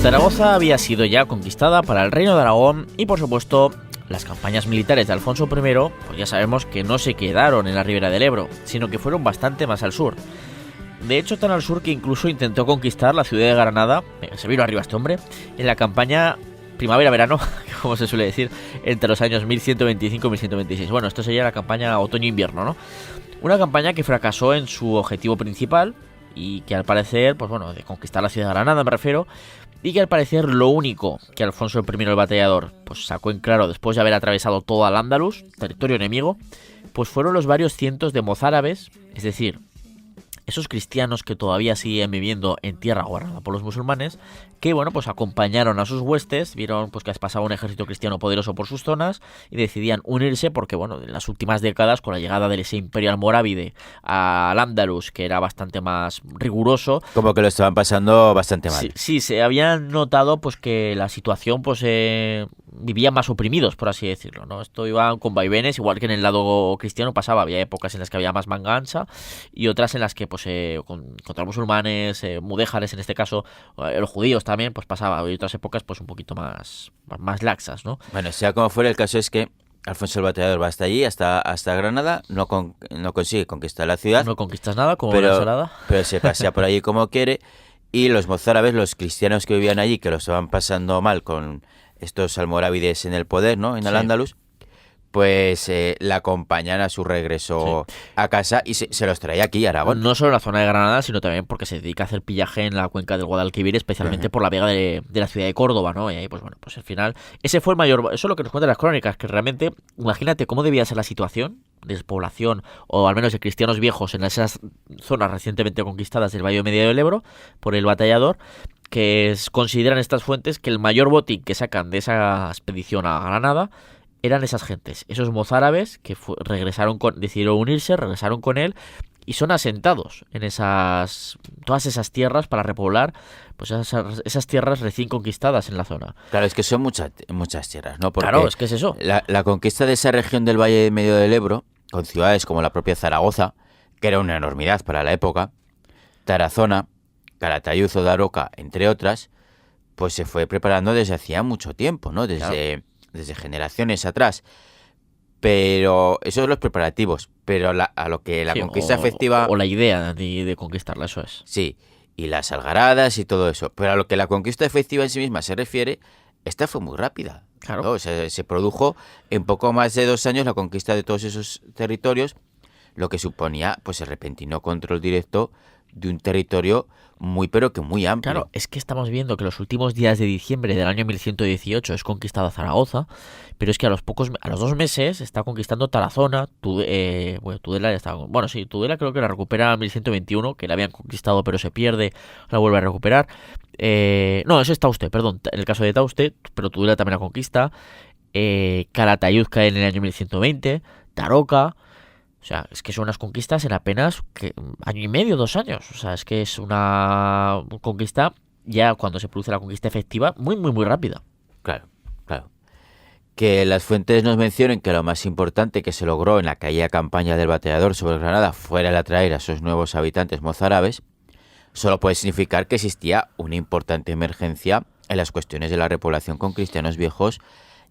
Zaragoza había sido ya conquistada para el Reino de Aragón y por supuesto las campañas militares de Alfonso I, pues ya sabemos que no se quedaron en la ribera del Ebro, sino que fueron bastante más al sur. De hecho, tan al sur que incluso intentó conquistar la ciudad de Granada, se vino arriba este hombre, en la campaña primavera-verano, como se suele decir, entre los años 1125 y 1126. Bueno, esto sería la campaña otoño-invierno, ¿no? Una campaña que fracasó en su objetivo principal y que al parecer, pues bueno, de conquistar la ciudad de Granada me refiero, y que al parecer lo único que Alfonso I el Batallador pues sacó en claro después de haber atravesado todo Al-Ándalus, territorio enemigo, pues fueron los varios cientos de mozárabes, es decir, esos cristianos que todavía siguen viviendo en tierra gobernada por los musulmanes, que bueno, pues acompañaron a sus huestes, vieron pues que pasaba un ejército cristiano poderoso por sus zonas y decidían unirse porque bueno, en las últimas décadas con la llegada de ese imperio almorávide al Andalus, que era bastante más riguroso, como que lo estaban pasando bastante mal. Sí, se habían notado pues que la situación pues vivían más oprimidos, por así decirlo, ¿no? Esto iba con vaivenes, igual que en el lado cristiano pasaba, había épocas en las que había más manga ancha y otras en las que pues contra musulmanes, mudéjares en este caso, los judíos también, pues pasaba, y otras épocas pues un poquito más laxas, ¿no? Bueno, sea como fuera, el caso es que Alfonso el Batallador va hasta allí, hasta Granada, no consigue conquistar la ciudad. No conquistas nada, como una ensalada. Pero se pasea por allí como quiere, y los mozárabes, los cristianos que vivían allí, que lo estaban pasando mal con estos almorávides en el poder, ¿no? En Al-Ándalus, pues la acompañan a su regreso a casa y se los trae aquí a Aragón. No solo en la zona de Granada, sino también porque se dedica a hacer pillaje en la cuenca del Guadalquivir, especialmente por la vega de la ciudad de Córdoba, ¿no? Y ahí, pues bueno, pues al final, ese fue el mayor... Eso es lo que nos cuentan las crónicas, que realmente, imagínate cómo debía ser la situación de despoblación, o al menos de cristianos viejos en esas zonas recientemente conquistadas del Valle Medio del Ebro, por el Batallador, que consideran estas fuentes que el mayor botín que sacan de esa expedición a Granada eran esas gentes, esos mozárabes que decidieron unirse, regresaron con él y son asentados en todas esas tierras para repoblar pues esas tierras recién conquistadas en la zona. Claro, es que son muchas tierras, ¿no? Porque Claro, es que es eso. la conquista de esa región del Valle Medio del Ebro, con ciudades como la propia Zaragoza, que era una enormidad para la época, Tarazona, Calatayud o Daroca, entre otras, pues se fue preparando desde hacía mucho tiempo, ¿no? Desde generaciones atrás. Pero esos son los preparativos. Pero a lo que la Sí, conquista efectiva... O la idea de conquistarla, eso es. Sí, y las algaradas y todo eso. Pero a lo que la conquista efectiva en sí misma se refiere, esta fue muy rápida. Claro. ¿no? O sea, se produjo en poco más de 2 años la conquista de todos esos territorios, lo que suponía pues el repentino control directo de un territorio muy pero que muy amplio. Claro, es que estamos viendo que los últimos días de diciembre del año 1118 es conquistada Zaragoza, pero es que a los 2 meses está conquistando Tarazona, Tudela ya está... Bueno, sí, Tudela creo que la recupera en 1121, que la habían conquistado pero se pierde, la vuelve a recuperar. No, eso es Tauste, perdón, en el caso de Tauste, pero Tudela también la conquista. Calatayud cae en el año 1120, Daroca... O sea, es que son unas conquistas en apenas año y medio, 2 años. O sea, es que es una conquista, ya cuando se produce la conquista efectiva, muy, muy, muy rápida. Claro. Que las fuentes nos mencionen que lo más importante que se logró en la caída campaña del batallador sobre Granada fuera el atraer a esos nuevos habitantes mozárabes, solo puede significar que existía una importante emergencia en las cuestiones de la repoblación con cristianos viejos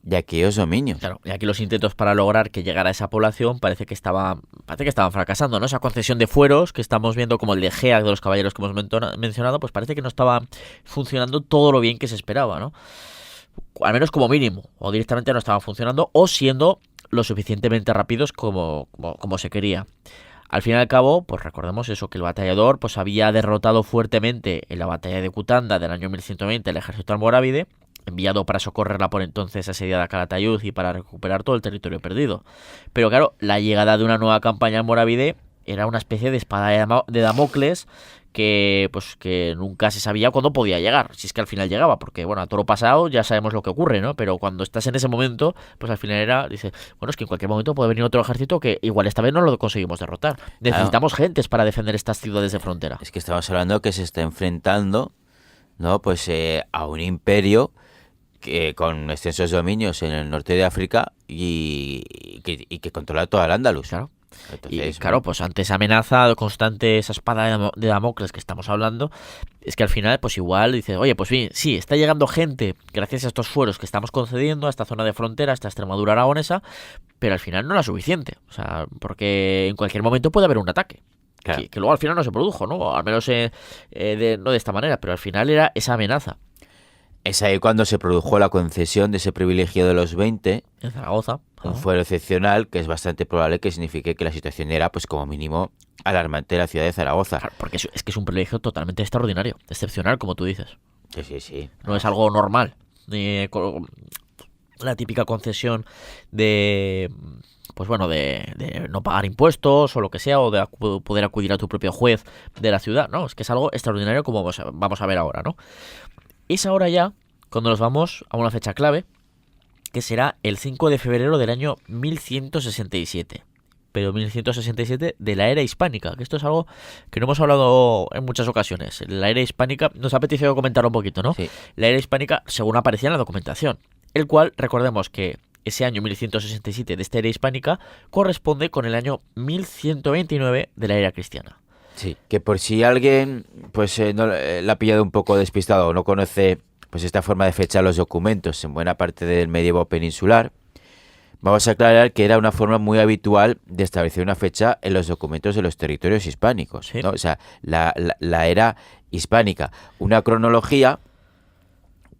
de aquellos dominios. Claro, y aquí los intentos para lograr que llegara esa población parece que estaban fracasando, ¿no? Esa concesión de fueros que estamos viendo, como el de Gea de los caballeros que hemos mencionado, pues parece que no estaba funcionando todo lo bien que se esperaba, ¿no? Al menos como mínimo, o directamente no estaban funcionando, o siendo lo suficientemente rápidos como se quería. Al fin y al cabo, pues recordemos eso, que el batallador pues había derrotado fuertemente en la batalla de Cutanda del año 1120 el ejército almorávide, enviado para socorrer la por entonces asediada Calatayud y para recuperar todo el territorio perdido. Pero claro, la llegada de una nueva campaña almorávide era una especie de espada de Damocles que nunca se sabía cuándo podía llegar, si es que al final llegaba, porque bueno, a toro pasado ya sabemos lo que ocurre, ¿no? Pero cuando estás en ese momento, pues al final dice, bueno, es que en cualquier momento puede venir otro ejército que igual esta vez no lo conseguimos derrotar. Necesitamos gentes para defender estas ciudades de frontera. Es que estamos hablando que se está enfrentando, ¿no? Pues a un imperio que con extensos dominios en el norte de África y que controla toda el Andalus. Claro. Entonces, y claro, pues ante esa amenaza constante, esa espada de Damocles que estamos hablando, es que al final pues igual dices, oye, pues bien, sí, está llegando gente gracias a estos fueros que estamos concediendo a esta zona de frontera, a esta Extremadura aragonesa, pero al final no era suficiente, o sea, porque en cualquier momento puede haber un ataque. claro. Que luego al final no se produjo, ¿no? Al menos no de esta manera, pero al final era esa amenaza. Es ahí cuando se produjo la concesión de ese privilegio de los 20, En Zaragoza. un fuero excepcional que es bastante probable que signifique que la situación era, pues como mínimo, alarmante en la ciudad de Zaragoza. Claro, porque es que es un privilegio totalmente extraordinario, excepcional, como tú dices. Sí. No es algo normal. La típica concesión de... pues bueno, de no pagar impuestos o lo que sea, o de poder acudir a tu propio juez de la ciudad, ¿no? Es que es algo extraordinario como vamos a ver ahora, ¿no? Es ahora ya cuando nos vamos a una fecha clave, que será el 5 de febrero del año 1167. Pero 1167 de la era hispánica, que esto es algo que no hemos hablado en muchas ocasiones. La era hispánica, nos ha apetecido comentar un poquito, ¿no? Sí. La era hispánica, según aparecía en la documentación, el cual, recordemos que ese año 1167 de esta era hispánica corresponde con el año 1129 de la era cristiana. Sí, que por si alguien pues no la ha pillado un poco despistado o no conoce pues esta forma de fechar los documentos en buena parte del medievo peninsular, vamos a aclarar que era una forma muy habitual de establecer una fecha en los documentos de los territorios hispánicos, Sí. ¿no? O sea, la era hispánica, una cronología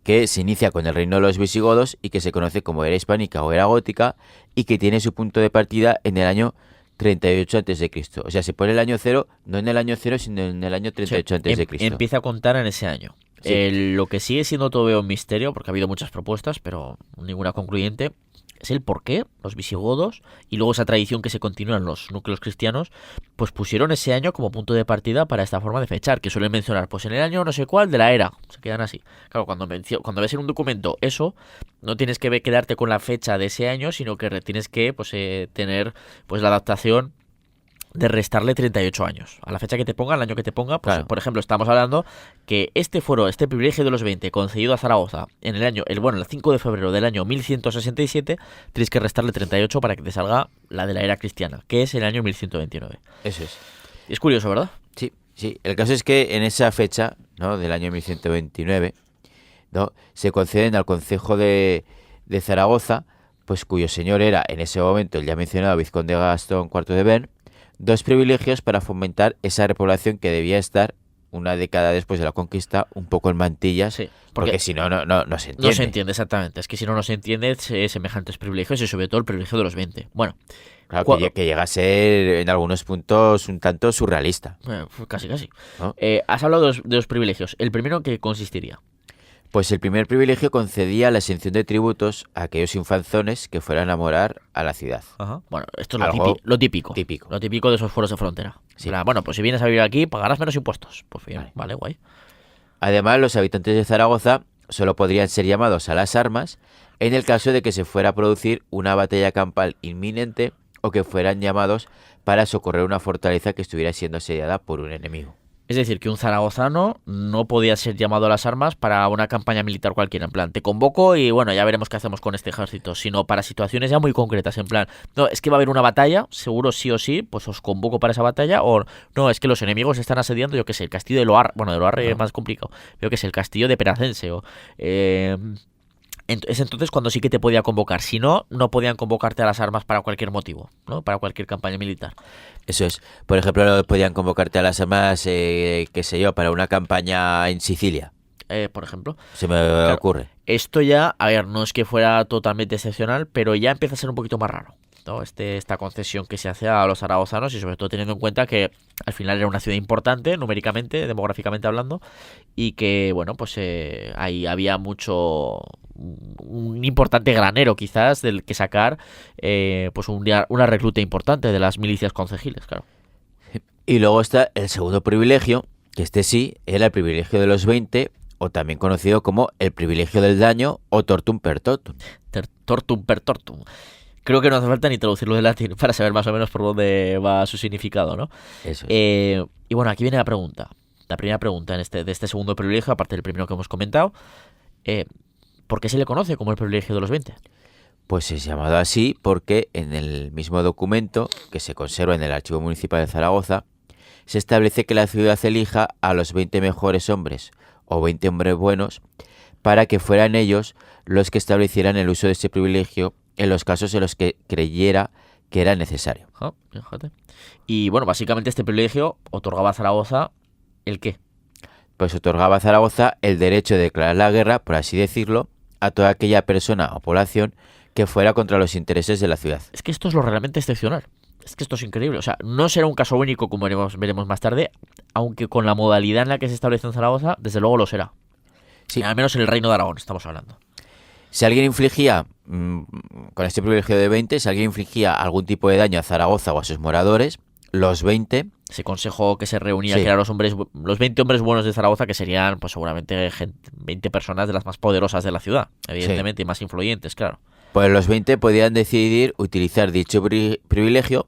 que se inicia con el reino de los visigodos y que se conoce como era hispánica o era gótica y que tiene su punto de partida en el año 38 a.C. O sea, se pone el año 0, no en el año 0, sino en el año 38 a.C. Empieza a contar en ese año. Sí. Lo que sigue siendo todavía un misterio, porque ha habido muchas propuestas, pero ninguna concluyente, es el por qué los visigodos y luego esa tradición que se continúa en los núcleos cristianos, pues pusieron ese año como punto de partida para esta forma de fechar, que suelen mencionar, pues en el año no sé cuál de la era, se quedan así. Claro, cuando ves en un documento eso, no tienes que quedarte con la fecha de ese año, sino que tienes que pues tener pues la adaptación de restarle 38 años. A la fecha que te ponga, al año que te ponga, pues Claro. por ejemplo, estamos hablando que este privilegio de los 20 concedido a Zaragoza en el 5 de febrero del año 1167, tienes que restarle 38 para que te salga la de la era cristiana, que es el año 1129. Eso es. Es curioso, ¿verdad? Sí, sí. El caso es que en esa fecha, ¿no?, del año 1129, ¿no?, se conceden al concejo de Zaragoza, pues cuyo señor era en ese momento el ya mencionado vizconde Gastón IV de Bern, 2 privilegios para fomentar esa repoblación que debía estar una década después de la conquista un poco en mantillas, Sí, porque si no, no se entiende. No se entiende exactamente. Es que si no se entiende semejantes privilegios y sobre todo el privilegio de los 20. Bueno, Claro, que llega a ser en algunos puntos un tanto surrealista, casi. ¿no? Has hablado de los privilegios. ¿El primero en qué consistiría? Pues el primer privilegio concedía la exención de tributos a aquellos infanzones que fueran a morar a la ciudad. Ajá. Bueno, esto es Algo lo típico. típico. Lo típico de esos fueros de frontera. Sí. Bueno, pues si vienes a vivir aquí, pagarás menos impuestos. Pues bien, vale, guay. Además, los habitantes de Zaragoza solo podrían ser llamados a las armas en el caso de que se fuera a producir una batalla campal inminente o que fueran llamados para socorrer una fortaleza que estuviera siendo asediada por un enemigo. Es decir, que un zaragozano no podía ser llamado a las armas para una campaña militar cualquiera. En plan, te convoco y bueno, ya veremos qué hacemos con este ejército. Sino para situaciones ya muy concretas. En plan, no, es que va a haber una batalla, seguro sí o sí, pues os convoco para esa batalla. O no, es que los enemigos están asediando, yo qué sé, el castillo de Loarre. Bueno, de Loarre es más complicado. Yo qué sé, el castillo de Peracense. Es entonces cuando sí que te podía convocar. Si no, no podían convocarte a las armas para cualquier motivo, ¿no? Para cualquier campaña militar. Eso es. Por ejemplo, no podían convocarte a las armas, qué sé yo, para una campaña en Sicilia. Por ejemplo. Se me ocurre. Esto ya, a ver, no es que fuera totalmente excepcional, pero ya empieza a ser un poquito más raro, ¿no? Esta concesión que se hace a los zaragozanos y sobre todo teniendo en cuenta que al final era una ciudad importante, numéricamente, demográficamente hablando, y que, bueno, pues ahí había un importante granero quizás del que sacar pues una recluta importante de las milicias concejiles, claro. Y luego está el segundo privilegio, que este sí era el privilegio de los 20, o también conocido como el privilegio del daño o tortum per tortum. Tortum per tortum. Creo que no hace falta ni traducirlo de latín para saber más o menos por dónde va su significado, ¿no? Eso es. Y bueno, aquí viene la pregunta. La primera pregunta de este segundo privilegio, aparte del primero que hemos comentado. ¿Por qué se le conoce como el privilegio de los 20? Pues es llamado así porque en el mismo documento que se conserva en el Archivo Municipal de Zaragoza se establece que la ciudad elija a los 20 mejores hombres o 20 hombres buenos para que fueran ellos los que establecieran el uso de ese privilegio en los casos en los que creyera que era necesario. Fíjate. Y bueno, básicamente este privilegio otorgaba a Zaragoza ¿el qué? Pues otorgaba a Zaragoza el derecho de declarar la guerra, por así decirlo, a toda aquella persona o población que fuera contra los intereses de la ciudad. Es que esto es lo realmente excepcional. Es que esto es increíble. O sea, no será un caso único como veremos más tarde, aunque con la modalidad en la que se establece en Zaragoza, desde luego lo será. Sí. Al menos en el Reino de Aragón estamos hablando. Si alguien infligía, con este privilegio de 20, si alguien infligía algún tipo de daño a Zaragoza o a sus moradores, los 20... Ese consejo que se reunía, Sí. que eran los 20 hombres buenos de Zaragoza, que serían pues seguramente 20 personas de las más poderosas de la ciudad, evidentemente, y más influyentes, claro. Pues los 20 podían decidir utilizar dicho privilegio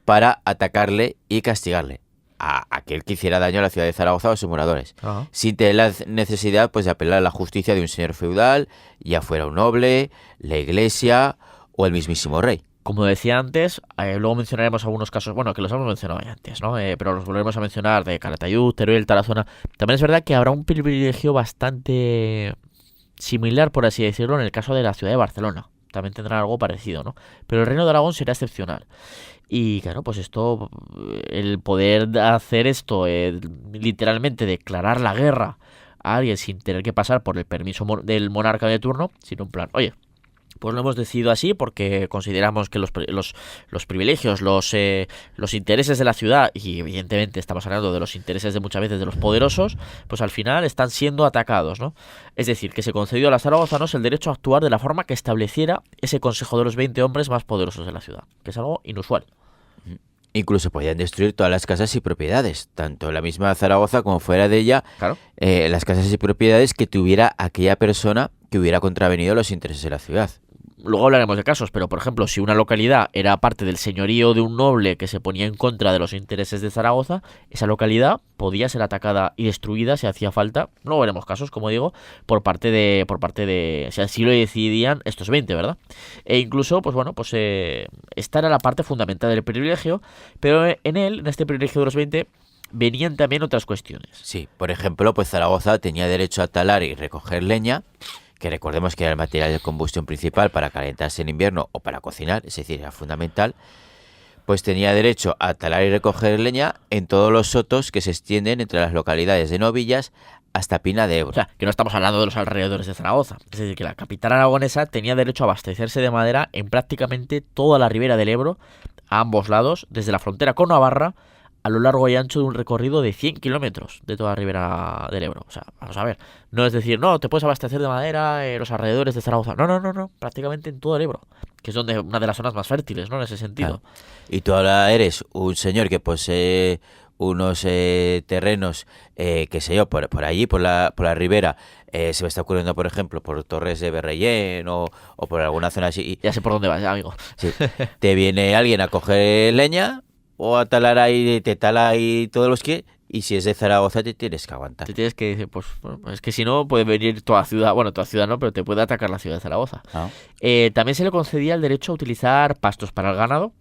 para atacarle y castigarle a aquel que hiciera daño a la ciudad de Zaragoza o a sus moradores, sin tener la necesidad pues de apelar a la justicia de un señor feudal, ya fuera un noble, la iglesia o el mismísimo rey. Como decía antes, luego mencionaremos algunos casos, bueno, que los hemos mencionado ya antes, ¿no? Pero los volveremos a mencionar de Calatayud, Teruel, Tarazona. También es verdad que habrá un privilegio bastante similar, por así decirlo, en el caso de la ciudad de Barcelona. También tendrá algo parecido, ¿no? Pero el Reino de Aragón será excepcional. Y claro, pues esto, el poder hacer esto, literalmente declarar la guerra a alguien sin tener que pasar por el permiso del monarca de turno, sino en plan, oye, Pues lo hemos decidido así porque consideramos que los privilegios, los intereses de la ciudad, y evidentemente estamos hablando de los intereses de muchas veces de los poderosos, pues al final están siendo atacados, ¿no? Es decir, que se concedió a los zaragozanos el derecho a actuar de la forma que estableciera ese consejo de los 20 hombres más poderosos de la ciudad, que es algo inusual. Incluso podían destruir todas las casas y propiedades, tanto la misma Zaragoza como fuera de ella, Claro. las casas y propiedades que tuviera aquella persona que hubiera contravenido los intereses de la ciudad. Luego hablaremos de casos, pero por ejemplo, si una localidad era parte del señorío de un noble que se ponía en contra de los intereses de Zaragoza, esa localidad podía ser atacada y destruida si hacía falta. Luego veremos casos, como digo, por parte de, o sea, si lo decidían estos 20, ¿verdad? E incluso, pues bueno, pues esta era la parte fundamental del privilegio, pero en este privilegio de los 20 venían también otras cuestiones. Sí, por ejemplo, pues Zaragoza tenía derecho a talar y recoger leña, que recordemos que era el material de combustión principal para calentarse en invierno o para cocinar, es decir, era fundamental. Pues tenía derecho a talar y recoger leña en todos los sotos que se extienden entre las localidades de Novillas hasta Pina de Ebro. O sea, que no estamos hablando de los alrededores de Zaragoza. Es decir, que la capital aragonesa tenía derecho a abastecerse de madera en prácticamente toda la ribera del Ebro, a ambos lados, desde la frontera con Navarra, a lo largo y ancho de un recorrido de 100 kilómetros de toda la ribera del Ebro. O sea, vamos a ver, no es decir, no, te puedes abastecer de madera en los alrededores de Zaragoza. No, prácticamente en todo el Ebro, que es donde una de las zonas más fértiles, ¿no? En ese sentido. Claro. Y tú ahora eres un señor que posee unos terrenos, qué sé yo, por allí, por la ribera, se me está ocurriendo, por ejemplo, por Torres de Berrellén o por alguna zona así. Ya sé por dónde vas, amigo. Sí. Te viene alguien a coger leña o a talar ahí, te tala ahí todos los que... Y si es de Zaragoza te tienes que aguantar. Te tienes que decir, pues es que si no puede venir toda ciudad, bueno, toda ciudad no, pero te puede atacar la ciudad de Zaragoza. Ah. También se le concedía el derecho a utilizar pastos para el ganado,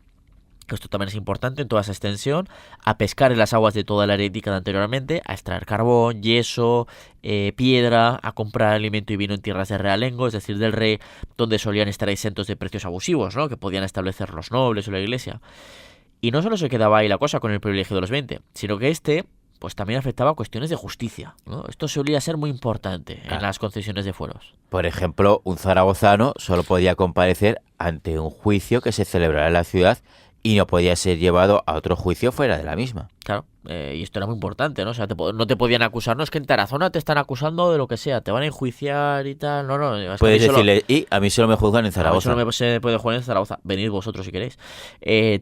que esto también es importante en toda esa extensión, a pescar en las aguas de toda la área indicada anteriormente, a extraer carbón, yeso, piedra, a comprar alimento y vino en tierras de realengo, es decir, del rey, donde solían estar exentos de precios abusivos, ¿no? Que podían establecer los nobles o la iglesia. Y no solo se quedaba ahí la cosa con el privilegio de los 20, sino que pues también afectaba a cuestiones de justicia, ¿no? Esto solía ser muy importante en las concesiones de fueros. Por ejemplo, un zaragozano solo podía comparecer ante un juicio que se celebrara en la ciudad y no podía ser llevado a otro juicio fuera de la misma. Claro, y esto era muy importante, ¿no? O sea, no te podían acusar, no es que en Tarazona te están acusando de lo que sea, te van a enjuiciar y tal, no. Puedes decirle, y a mí solo me juzgan en Zaragoza. A mí solo se puede jugar en Zaragoza, venid vosotros si queréis.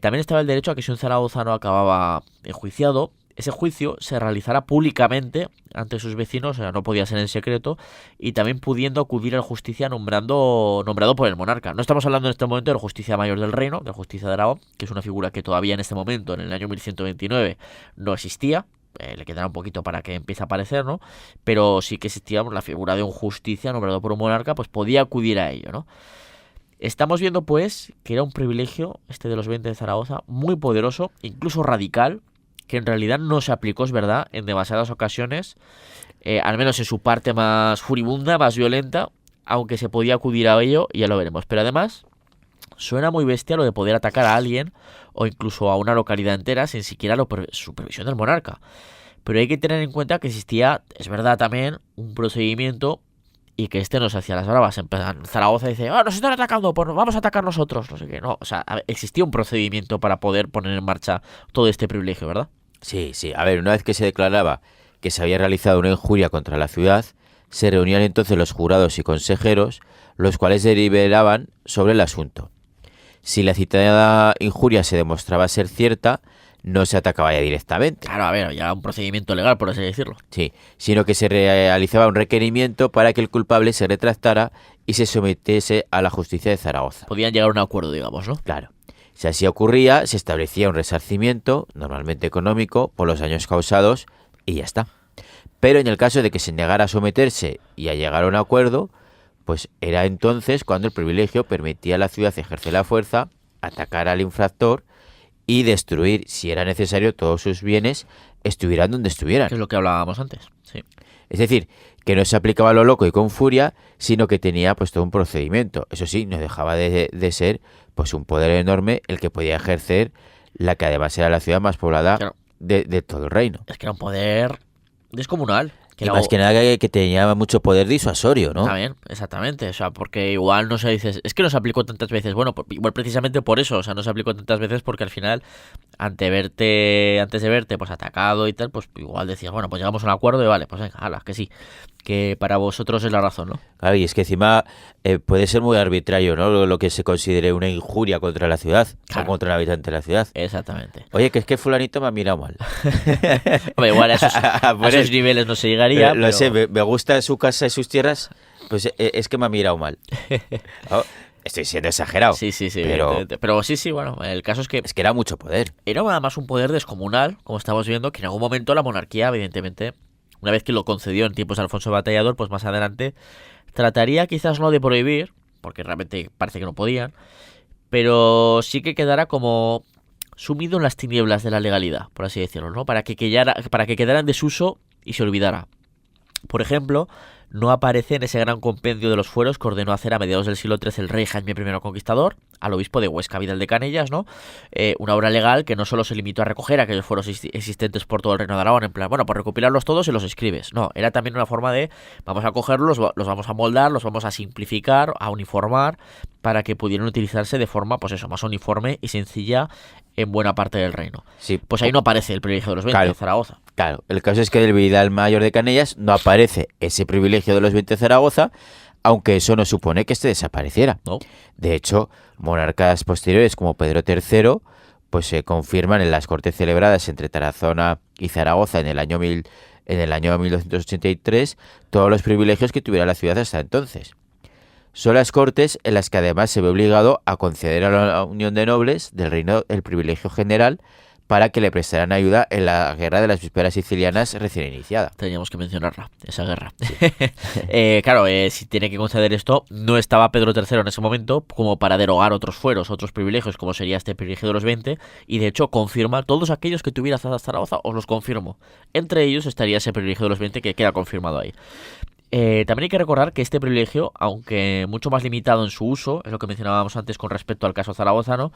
También estaba el derecho a que si un zaragozano acababa enjuiciado, ese juicio se realizará públicamente ante sus vecinos, o sea, no podía ser en secreto, y también pudiendo acudir al justicia nombrado por el monarca. No estamos hablando en este momento del justicia mayor del reino, del justicia de Aragón, que es una figura que todavía en este momento, en el año 1129, no existía. Le quedará un poquito para que empiece a aparecer, ¿no? Pero sí que existía la figura de un justicia nombrado por un monarca, pues podía acudir a ello, ¿no? Estamos viendo, pues, que era un privilegio, este de los 20 de Zaragoza, muy poderoso, incluso radical, que en realidad no se aplicó, es verdad, en demasiadas ocasiones, al menos en su parte más furibunda, más violenta, aunque se podía acudir a ello, y ya lo veremos. Pero además, suena muy bestia lo de poder atacar a alguien, o incluso a una localidad entera, sin siquiera la supervisión del monarca. Pero hay que tener en cuenta que existía, es verdad también, un procedimiento, y que no se hacía las bravas. En plan, Zaragoza dice, nos están atacando, pues vamos a atacar nosotros, no sé qué. No, o sea, existía un procedimiento para poder poner en marcha todo este privilegio, ¿verdad? Sí. A ver, una vez que se declaraba que se había realizado una injuria contra la ciudad, se reunían entonces los jurados y consejeros, los cuales deliberaban sobre el asunto. Si la citada injuria se demostraba ser cierta, no se atacaba ya directamente. Claro, a ver, ya un procedimiento legal, por así decirlo. Sí, sino que se realizaba un requerimiento para que el culpable se retractara y se sometiese a la justicia de Zaragoza. Podían llegar a un acuerdo, digamos, ¿no? Claro. Si así ocurría, se establecía un resarcimiento, normalmente económico, por los daños causados y ya está. Pero en el caso de que se negara a someterse y a llegar a un acuerdo, pues era entonces cuando el privilegio permitía a la ciudad ejercer la fuerza, atacar al infractor y destruir, si era necesario, todos sus bienes, estuvieran donde estuvieran. Que es lo que hablábamos antes, sí. Es decir, que no se aplicaba a lo loco y con furia, sino que tenía pues todo un procedimiento. Eso sí, no dejaba de ser pues un poder enorme el que podía ejercer la que además era la ciudad más poblada, claro, de todo el reino. Es que era un poder descomunal. Que Y era más que nada que tenía mucho poder disuasorio, ¿no? También, exactamente. O sea, porque igual no se dices, es que no se aplicó tantas veces. Bueno, igual precisamente por eso, o sea, no se aplicó tantas veces porque al final, antes de verte, pues atacado y tal, pues igual decías, bueno, pues llegamos a un acuerdo y vale, pues venga, hala, que sí. Que para vosotros es la razón, ¿no? Claro, y es que encima puede ser muy arbitrario, ¿no? Lo que se considere una injuria contra la ciudad Claro. o contra el habitante de la ciudad. Exactamente. Oye, que es que fulanito me ha mirado mal. Hombre, igual a Por esos eso- niveles no se llegaría. Lo pero- sé, me gusta su casa y sus tierras, pues es que me ha mirado mal. Oh, estoy siendo exagerado. Sí, sí, sí. Pero Evidentemente. Pero sí, sí, bueno, el caso es que es que era mucho poder. era nada más un poder descomunal, como estamos viendo, que en algún momento la monarquía, evidentemente, una vez que lo concedió en tiempos de Alfonso el Batallador, pues más adelante trataría quizás no de prohibir, porque realmente parece que no podían, pero sí que quedara como sumido en las tinieblas de la legalidad, por así decirlo, ¿no? Para que quedara en desuso y se olvidara. Por ejemplo, no aparece en ese gran compendio de los fueros que ordenó hacer a mediados del siglo XIII el rey Jaime I Conquistador al obispo de Huesca Vidal de Canellas, ¿no? Una obra legal que no solo se limitó a recoger aquellos fueros existentes por todo el reino de Aragón, en plan, bueno, pues recopilarlos todos y los escribes. No, era también una forma de, vamos a cogerlos, los vamos a moldar, los vamos a simplificar, a uniformar, para que pudieran utilizarse de forma, pues eso, más uniforme y sencilla en buena parte del reino. Sí, Pues ahí no aparece el privilegio de los 20 Claro. de Zaragoza. claro. El caso es que del Vidal Mayor de Canellas no aparece ese privilegio de los 20 de Zaragoza, aunque eso no supone que este desapareciera. ¿No? De hecho, monarcas posteriores como Pedro III pues se confirman en las cortes celebradas entre Tarazona y Zaragoza en el año 1283 todos los privilegios que tuviera la ciudad hasta entonces. Son las cortes en las que además se ve obligado a conceder a la unión de nobles del reino el privilegio general para que le prestaran ayuda en la guerra de las vísperas sicilianas recién iniciada. Teníamos que mencionarla, esa guerra. Claro, si tiene que conceder esto, no estaba Pedro III en ese momento como para derogar otros fueros, otros privilegios, como sería este privilegio de los 20, y de hecho confirma todos aquellos que tuviera Zaragoza, os los confirmo. Entre ellos estaría ese privilegio de los 20 que queda confirmado ahí. También hay que recordar que este privilegio, aunque mucho más limitado en su uso, es lo que mencionábamos antes con respecto al caso zaragozano,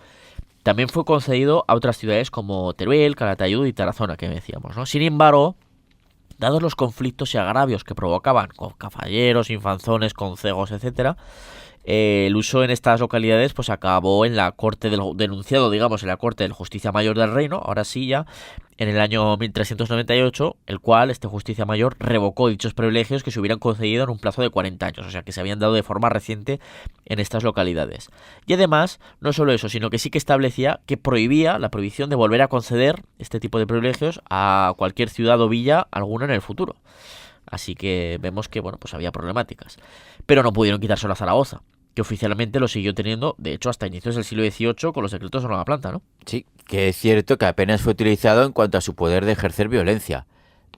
también fue concedido a otras ciudades como Teruel, Calatayud y Tarazona, que decíamos, ¿no? Sin embargo, dados los conflictos y agravios que provocaban con caballeros, infanzones, concejos, etcétera, el uso en estas localidades pues acabó en la corte del denunciado, digamos, en la corte del Justicia Mayor del Reino, ahora sí ya, en el año 1398, el cual este Justicia Mayor revocó dichos privilegios que se hubieran concedido en un plazo de 40 años, o sea que se habían dado de forma reciente en estas localidades. Y además, no solo eso, sino que sí que establecía que prohibía la prohibición de volver a conceder este tipo de privilegios a cualquier ciudad o villa alguna en el futuro. Así que vemos que, bueno, pues había problemáticas. Pero no pudieron quitárselo a Zaragoza, que oficialmente lo siguió teniendo, de hecho, hasta inicios del siglo XVIII con los decretos de Nueva Planta, ¿no? Sí, que es cierto que apenas fue utilizado en cuanto a su poder de ejercer violencia.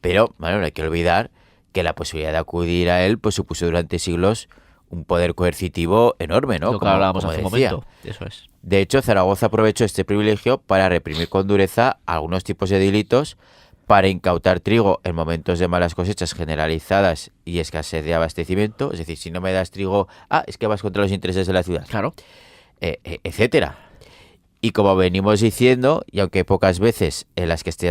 Pero, bueno, no hay que olvidar que la posibilidad de acudir a él pues supuso durante siglos un poder coercitivo enorme, ¿no? Lo que hablábamos hace un decía. momento. Eso es. De hecho, Zaragoza aprovechó este privilegio para reprimir con dureza algunos tipos de delitos, para incautar trigo en momentos de malas cosechas generalizadas y escasez de abastecimiento. Es decir, si no me das trigo, es que vas contra los intereses de la ciudad, Claro. etcétera. Y como venimos diciendo, y aunque pocas veces en las que esté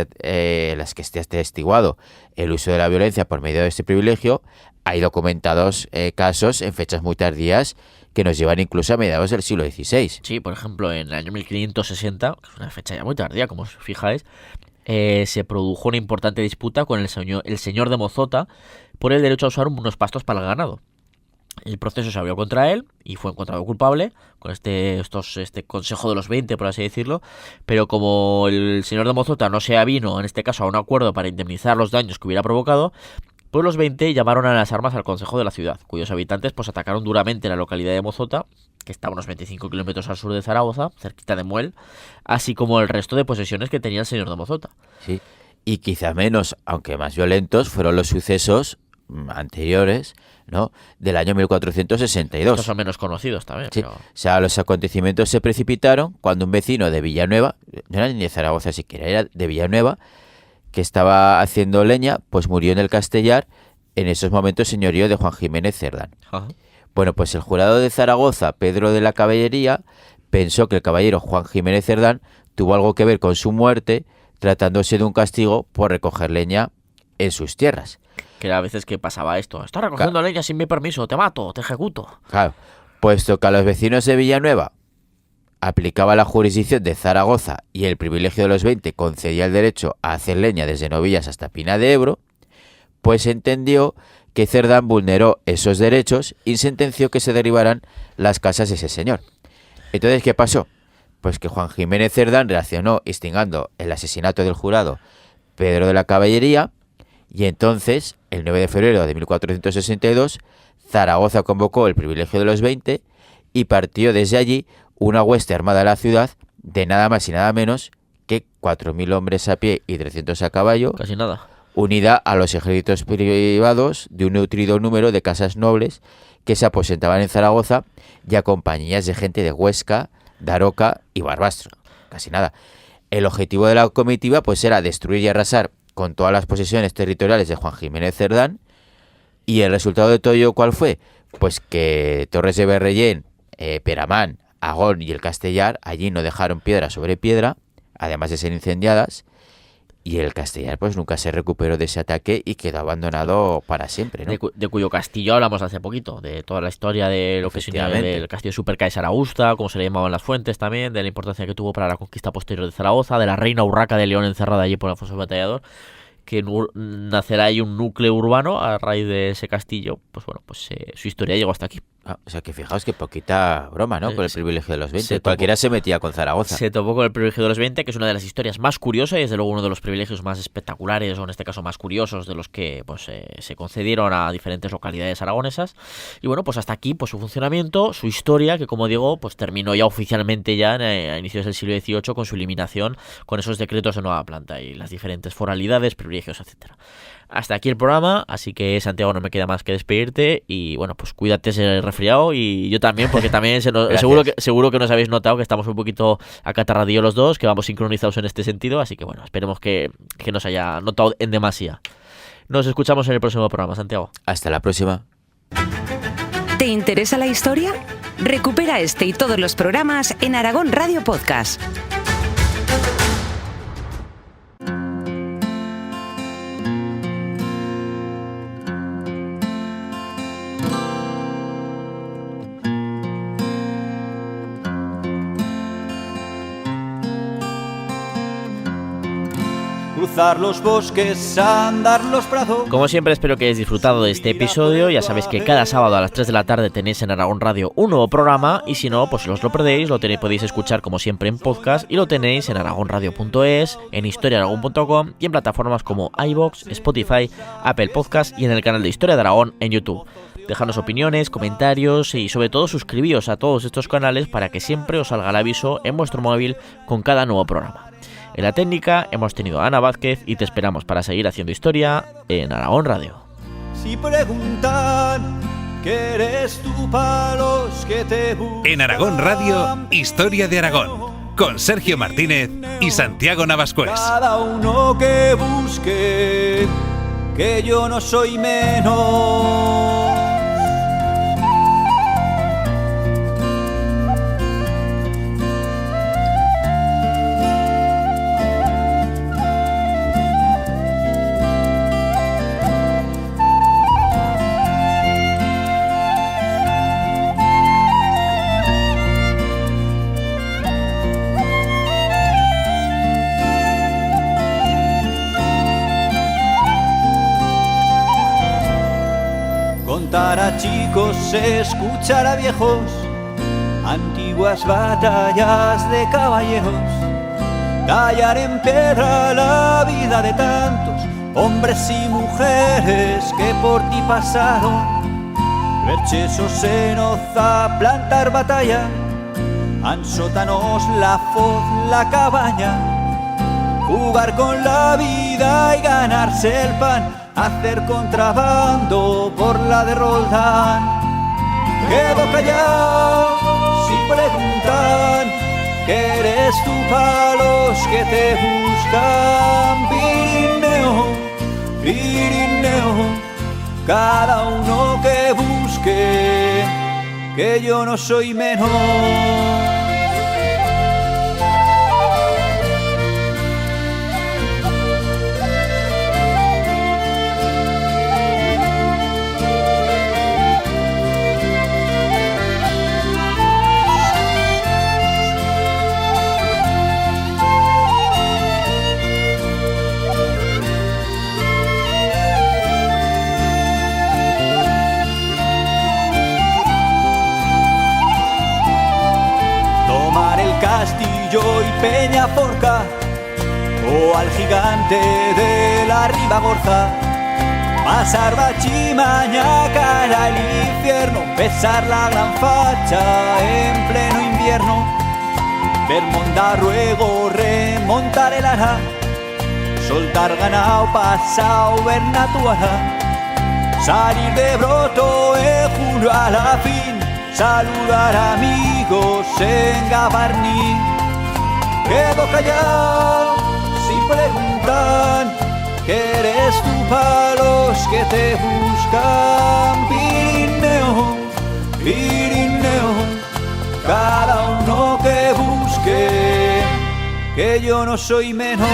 atestiguado el uso de la violencia por medio de este privilegio, hay documentados casos en fechas muy tardías que nos llevan incluso a mediados del siglo XVI. Sí, por ejemplo, en el año 1560, que es una fecha ya muy tardía, como os fijáis, se produjo una importante disputa con el señor de Mozota por el derecho a usar unos pastos para el ganado. El proceso se abrió contra él y fue encontrado culpable con este Consejo de los 20, por así decirlo, pero como el señor de Mozota no se avino, en este caso, a un acuerdo para indemnizar los daños que hubiera provocado, pues los 20 llamaron a las armas al Consejo de la ciudad, cuyos habitantes pues atacaron duramente la localidad de Mozota, que está a unos 25 kilómetros al sur de Zaragoza, cerquita de Muel, así como el resto de posesiones que tenía el señor de Mozota. Sí. Y quizá menos, aunque más violentos, fueron los sucesos anteriores, ¿no?, del año 1462. Estos son menos conocidos también. Sí. Pero... O sea, los acontecimientos se precipitaron cuando un vecino de Villanueva, no era ni de Zaragoza siquiera, era de Villanueva, que estaba haciendo leña, pues murió en el Castellar, en esos momentos señorío de Juan Jiménez Cerdán. Ajá. Bueno, pues el jurado de Zaragoza, Pedro de la Caballería, pensó que el caballero Juan Jiménez Cerdán tuvo algo que ver con su muerte, tratándose de un castigo por recoger leña en sus tierras. que a veces que pasaba esto. Estás recogiendo leña sin mi permiso, te mato, te ejecuto. Claro, puesto que a los vecinos de Villanueva aplicaba la jurisdicción de Zaragoza y el privilegio de los 20 concedía el derecho a hacer leña desde Novillas hasta Pina de Ebro, pues entendió que Cerdán vulneró esos derechos y sentenció que se derribaran las casas de ese señor. Entonces, ¿qué pasó? Pues que Juan Jiménez Cerdán reaccionó instigando el asesinato del jurado Pedro de la Caballería, y entonces, el 9 de febrero de 1462, Zaragoza convocó el privilegio de los 20 y partió desde allí una hueste armada a la ciudad de nada más y nada menos que 4.000 hombres a pie y 300 a caballo, Casi nada. unida a los ejércitos privados de un nutrido número de casas nobles que se aposentaban en Zaragoza y a compañías de gente de Huesca, Daroca y Barbastro. Casi nada. El objetivo de la comitiva pues era destruir y arrasar con todas las posesiones territoriales de Juan Jiménez Cerdán, y el resultado de todo ello, ¿cuál fue? Pues que Torres de Berrellén, Peramán, Agón y el Castellar allí no dejaron piedra sobre piedra, además de ser incendiadas, y el Castellar pues nunca se recuperó de ese ataque y quedó abandonado para siempre, ¿no? De cuyo castillo hablamos hace poquito, de toda la historia de lo que significa del castillo de Supercaesar Augusta, como se le llamaban las fuentes también, de la importancia que tuvo para la conquista posterior de Zaragoza, de la reina Urraca de León encerrada allí por Alfonso el Batallador, que nacerá ahí un núcleo urbano a raíz de ese castillo. Pues bueno, pues su historia llegó hasta aquí. O sea que fijaos que poquita broma, ¿no? Con el privilegio de los 20. se Cualquiera se metía con Zaragoza. Se topó con el privilegio de los 20, que es una de las historias más curiosas y desde luego uno de los privilegios más espectaculares, o en este caso más curiosos, de los que pues se concedieron a diferentes localidades aragonesas. Y bueno, pues hasta aquí pues su funcionamiento, su historia, que como digo, pues terminó ya oficialmente ya a inicios del siglo XVIII con su eliminación, con esos decretos de nueva planta y las diferentes foralidades, privilegios, etcétera. Hasta aquí el programa, así que Santiago, no me queda más que despedirte y bueno, pues cuídate ese resfriado y yo también, porque también seguro que nos habéis notado que estamos un poquito acatarradillos los dos, que vamos sincronizados en este sentido, así que bueno, esperemos que nos haya notado en demasía. Nos escuchamos en el próximo programa, Santiago. Hasta la próxima. ¿Te interesa la historia? Recupera este y todos los programas en Aragón Radio Podcast. Cruzar los bosques, andar los prados. Como siempre, espero que hayáis disfrutado de este episodio. Ya sabéis que cada sábado a las 3 de la tarde tenéis en Aragón Radio un nuevo programa, y si no, pues si os lo perdéis, podéis escuchar como siempre en podcast, y lo tenéis en aragonradio.es, en historiaaragón.com y en plataformas como iVoox, Spotify, Apple Podcast y en el canal de Historia de Aragón en YouTube. Dejadnos opiniones, comentarios y sobre todo suscribíos a todos estos canales para que siempre os salga el aviso en vuestro móvil con cada nuevo programa. En la técnica hemos tenido a Ana Vázquez y te esperamos para seguir haciendo historia en Aragón Radio. Si preguntan que eres tú para los que te buscan. En Aragón Radio, Historia de Aragón, con Sergio Martínez y Santiago Navascués. Cada uno que busque, que yo no soy menos. Contar a chicos, escuchar a viejos, antiguas batallas de caballeros, tallar en piedra la vida de tantos hombres y mujeres que por ti pasaron, ver chesos en Oza, plantar batalla, en sótanos la foz, la cabaña, jugar con la vida y ganarse el pan, hacer contrabando por la de Roldán. Quedo callado si preguntan que eres tú para los que te buscan. Pirineo, Pirineo, cada uno que busque, que yo no soy menos. Trillo y Peñaforca, o al gigante de la Ribagorza. Pasar Bachimaña cara al infierno, besar la gran facha en pleno invierno. Ver Mondarruego, remontar el Ara, soltar ganao, pasao, ver Natuara. Salir de Broto en julio a la fin, saludar amigos en Gavarní. Quedo callado si preguntan, que eres tú para los que te buscan. Pirineo, Pirineo, cada uno que busque, que yo no soy menos.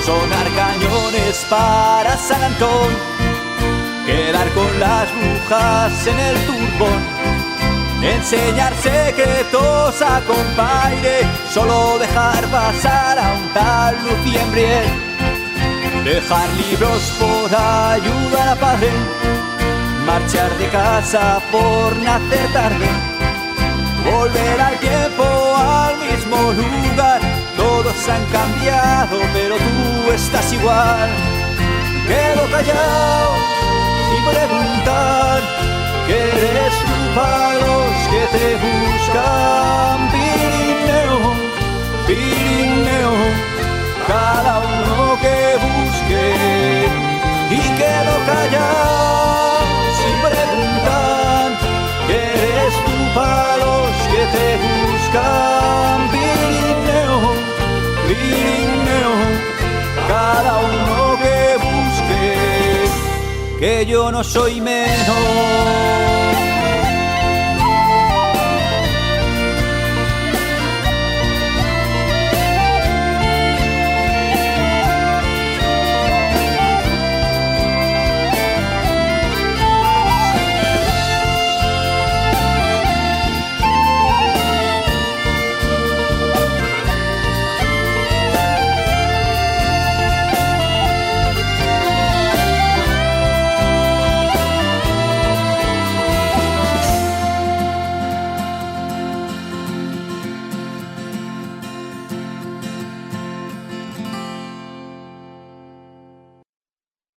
Sonar cañones para San Antón, quedar con las brujas en el turbón, enseñar secretos a compaire, solo dejar pasar a un tal Luciembriel, dejar libros por ayudar a padre, marchar de casa por nacer tarde, volver al tiempo al mismo lugar. Todos han cambiado, pero tú estás igual. Quedo callado sin preguntar, que eres tú para los que te buscan. Pirineo, Pirineo, cada uno que busque. Y quedo callado sin preguntar, que eres tú para los que te buscan. Pirineo, Pirineo, cada uno que busque, que yo no soy menos.